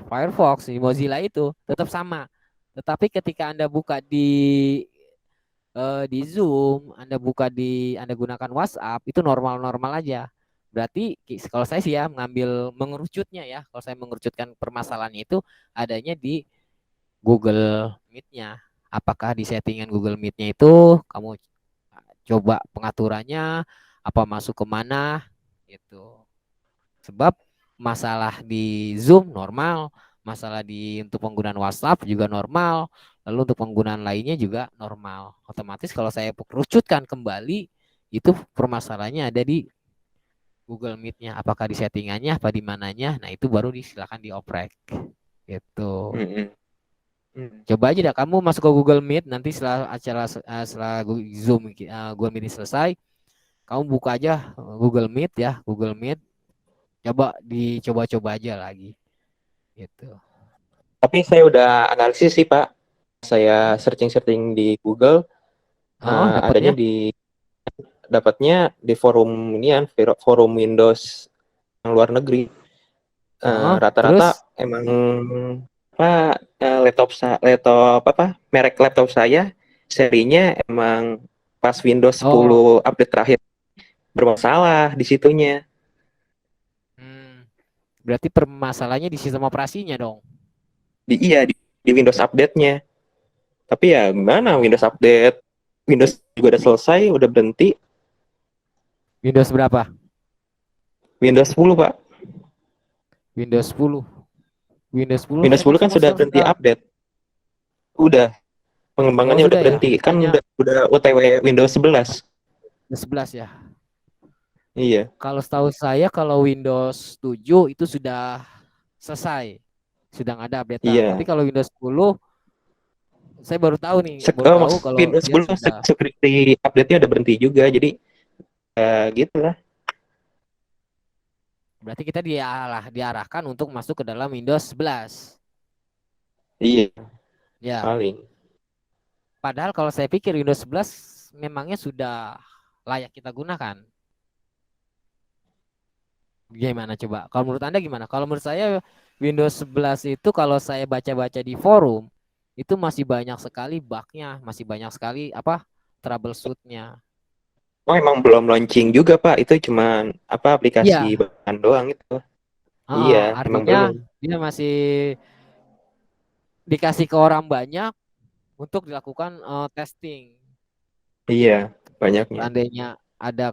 Firefox, di Mozilla itu tetap sama. Tetapi ketika Anda buka di Zoom, Anda gunakan WhatsApp, itu normal-normal aja. Berarti kalau saya sih ya mengerucutnya ya, kalau saya mengerucutkan permasalahannya itu adanya di Google Meet-nya. Apakah di settingan Google Meet-nya itu kamu coba pengaturannya apa masuk ke mana gitu. Sebab masalah di Zoom normal, masalah untuk penggunaan WhatsApp juga normal, lalu untuk penggunaan lainnya juga normal. Otomatis kalau saya kerucutkan kembali itu permasalahannya ada di Google Meet-nya. Apakah di settingannya apa di mananya? Nah, itu baru silakan dioprek. Gitu. Mm-mm. Mm. Coba aja dah kamu masuk ke Google Meet nanti setelah Zoom Google Meet ini selesai, kamu buka aja Google Meet ya, Google Meet. Dicoba-coba aja lagi gitu. Tapi saya udah analisis sih Pak. Saya Hmm? searching-searching di Google, adanya Dapatnya? dapatnya di forum ini kan, forum Windows yang luar negeri. Rata-rata Terus? emang apa laptop apa merek laptop saya serinya emang pas Windows Oh, 10 update terakhir bermasalah di situnya. berarti permasalahannya di sistem operasinya dong. Di Windows update-nya. Tapi ya gimana Windows Oh, update, Windows juga udah selesai, udah berhenti. Windows berapa? Windows 10 Pak. Windows 10. Windows 10 Windows 10 kan semua sudah berhenti sudah. update. Udah, Oh, pengembangannya udah sudah ya. berhenti. Kan Intinya udah OTW Windows 11. Windows 11 ya. Iya, Kalau setahu saya kalau Windows 7 itu sudah selesai. Sudah nggak ada updatean. Tapi iya. kalau Windows 10 saya baru tahu nih, baru tahu Maksud kalau Windows dia 10 sudah. security update-nya udah berhenti juga. Jadi gitu lah. Berarti kita diarahkan untuk masuk ke dalam Windows 11. Iya, Ya, paling. padahal kalau saya pikir Windows 11 memangnya sudah layak kita gunakan. Gimana coba? Kalau menurut Anda gimana? Kalau menurut saya Windows 11 itu kalau saya baca-baca di forum itu masih banyak sekali bug-nya, masih banyak sekali apa troubleshoot-nya. Oh, emang belum launching juga, Pak. Itu cuman apa Iya, aplikasi bahan doang itu. Iya, emang artinya belum. dia masih dikasih ke orang banyak untuk dilakukan testing. Iya, banyaknya. Seandainya ada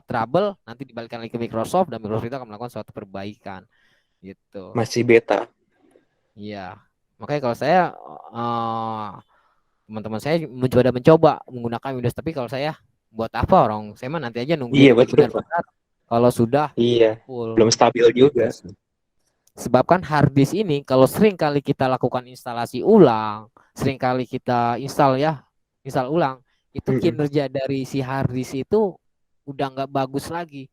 trouble, nanti dibalikkan lagi ke Microsoft dan Microsoft itu akan melakukan suatu perbaikan gitu. Masih beta. Iya. Makanya kalau saya eh, teman-teman saya mencoba menggunakan Windows, tapi kalau saya buat apa orang saya mah nanti aja Iya, nungguin ini betul, Pak. benar-benar kalau sudah Iya, full belum stabil juga. gitu. Sebab kan hard disk ini kalau sering kali kita lakukan instalasi ulang, sering kali kita install ulang, itu Mm-mm. kinerja dari si hard disk itu udah nggak bagus lagi.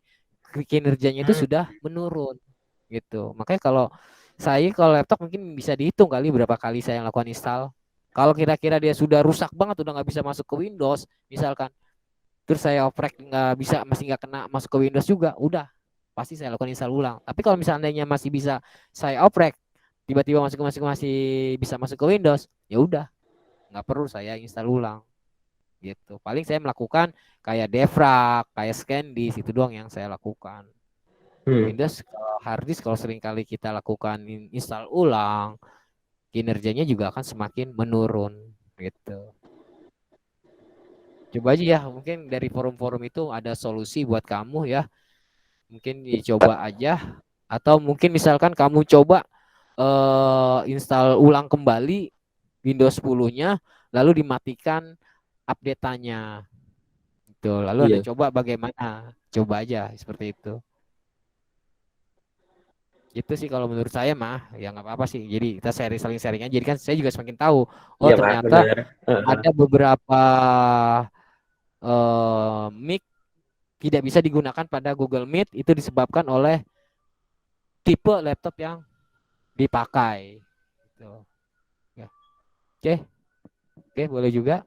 Kinerjanya itu Hmm. sudah menurun gitu. Makanya kalau laptop mungkin bisa dihitung kali berapa kali saya lakukan install. Kalau kira-kira dia sudah rusak banget, udah nggak bisa masuk ke Windows, misalkan, terus saya oprek nggak bisa, masih nggak kena masuk ke Windows juga, udah pasti saya lakukan install ulang. Tapi kalau misalnya masih bisa saya oprek, tiba-tiba masih bisa masuk ke Windows, ya udah, nggak perlu saya install ulang gitu. Paling saya melakukan kayak defrag, kayak scan disk, itu doang yang saya lakukan. Windows hard disk kalau sering kali kita lakukan install ulang, kinerjanya juga akan semakin menurun gitu. Coba aja ya, mungkin dari forum-forum itu ada solusi buat kamu ya. Mungkin dicoba aja, atau mungkin misalkan kamu coba install ulang kembali Windows 10-nya, lalu dimatikan update-nya. Gitu. Lalu Anda coba bagaimana? Coba aja seperti itu. Itu sih kalau menurut saya mah, ya nggak apa-apa sih. Jadi kita saling sharing aja. Jadi kan saya juga semakin tahu, oh Iya, Pak, ternyata benar. ada beberapa mic tidak bisa digunakan pada Google Meet, itu disebabkan oleh tipe laptop yang dipakai. Gitu. Ya. Oke, boleh juga.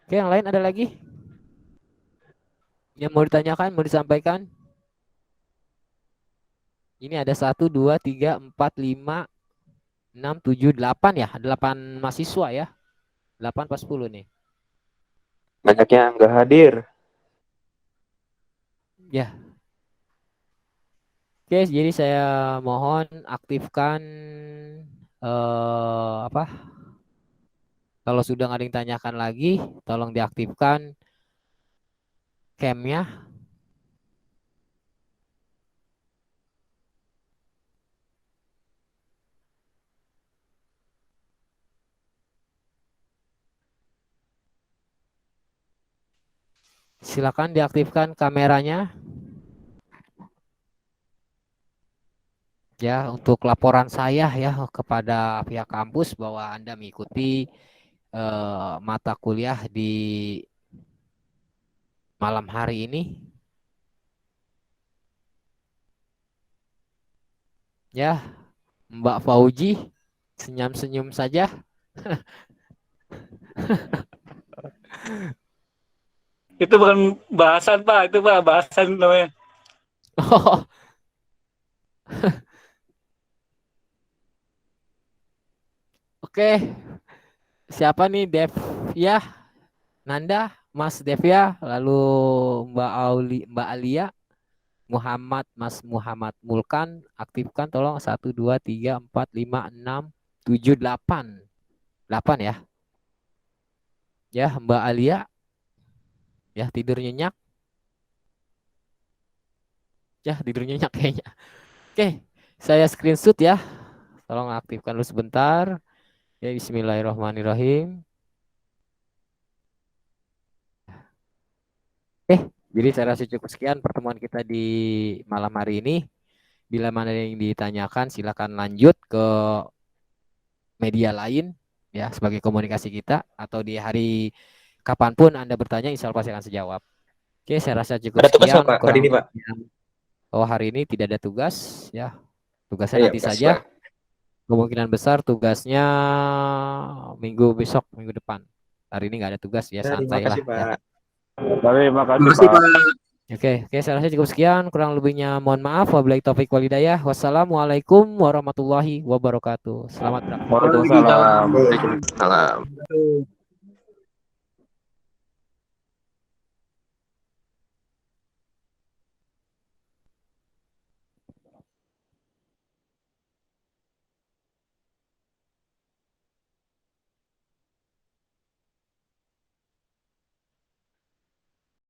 Oke, yang lain ada lagi yang mau ditanyakan, mau disampaikan? Ini ada 1, 2, 3, 4, 5, 6, 7, 8 ya. 8 mahasiswa ya. 8 pas 10 nih. Banyak yang nggak hadir. Ya. Oke, jadi saya mohon aktifkan apa? Kalau sudah nggak ada yang tanyakan lagi, tolong diaktifkan cam-nya. Silakan diaktifkan kameranya. Ya, untuk laporan saya ya kepada pihak kampus bahwa Anda mengikuti mata kuliah di malam hari ini. Ya, Mbak Fauji senyum-senyum saja. Itu bukan bahasan, Pak. Itu Pak, bahasan namanya. Oh. Oke. Siapa nih Dev ya? Nanda, Mas Dev ya, lalu Mbak Alia, Muhammad, Mas Muhammad Mulkan, aktifkan tolong 1, 2, 3, 4, 5, 6, 7, 8. 8 ya. Ya, Mbak Alia. Ya, tidur nyenyak. Ya, tidur nyenyak kayaknya. Oke, saya screenshot ya. Tolong aktifkan dulu sebentar. Ya, bismillahirrahmanirrahim. Jadi saya rasa cukup sekian pertemuan kita di malam hari ini. Bila mana yang ditanyakan, silakan lanjut ke media lain ya sebagai komunikasi kita, atau di hari kapanpun Anda bertanya, insya Allah pasti akan sejawab. Oke, saya rasa cukup Ada tugas sekian. Pak hari ini, Pak? Oh, hari ini tidak ada tugas ya. Tugasnya Iya, nanti tugas, saja. Pak. Kemungkinan besar tugasnya minggu besok, minggu depan. Hari ini nggak ada tugas ya, Terima santai lah. kasih, Pak. Ya. Terima kasih, Pak. Oke, saya rasa cukup sekian. Kurang lebihnya mohon maaf. Wabillahi taufik walhidayah. Wassalamualaikum warahmatullahi wabarakatuh. Selamat beraktivitas. Waalaikumsalam. Waalaikumsalam.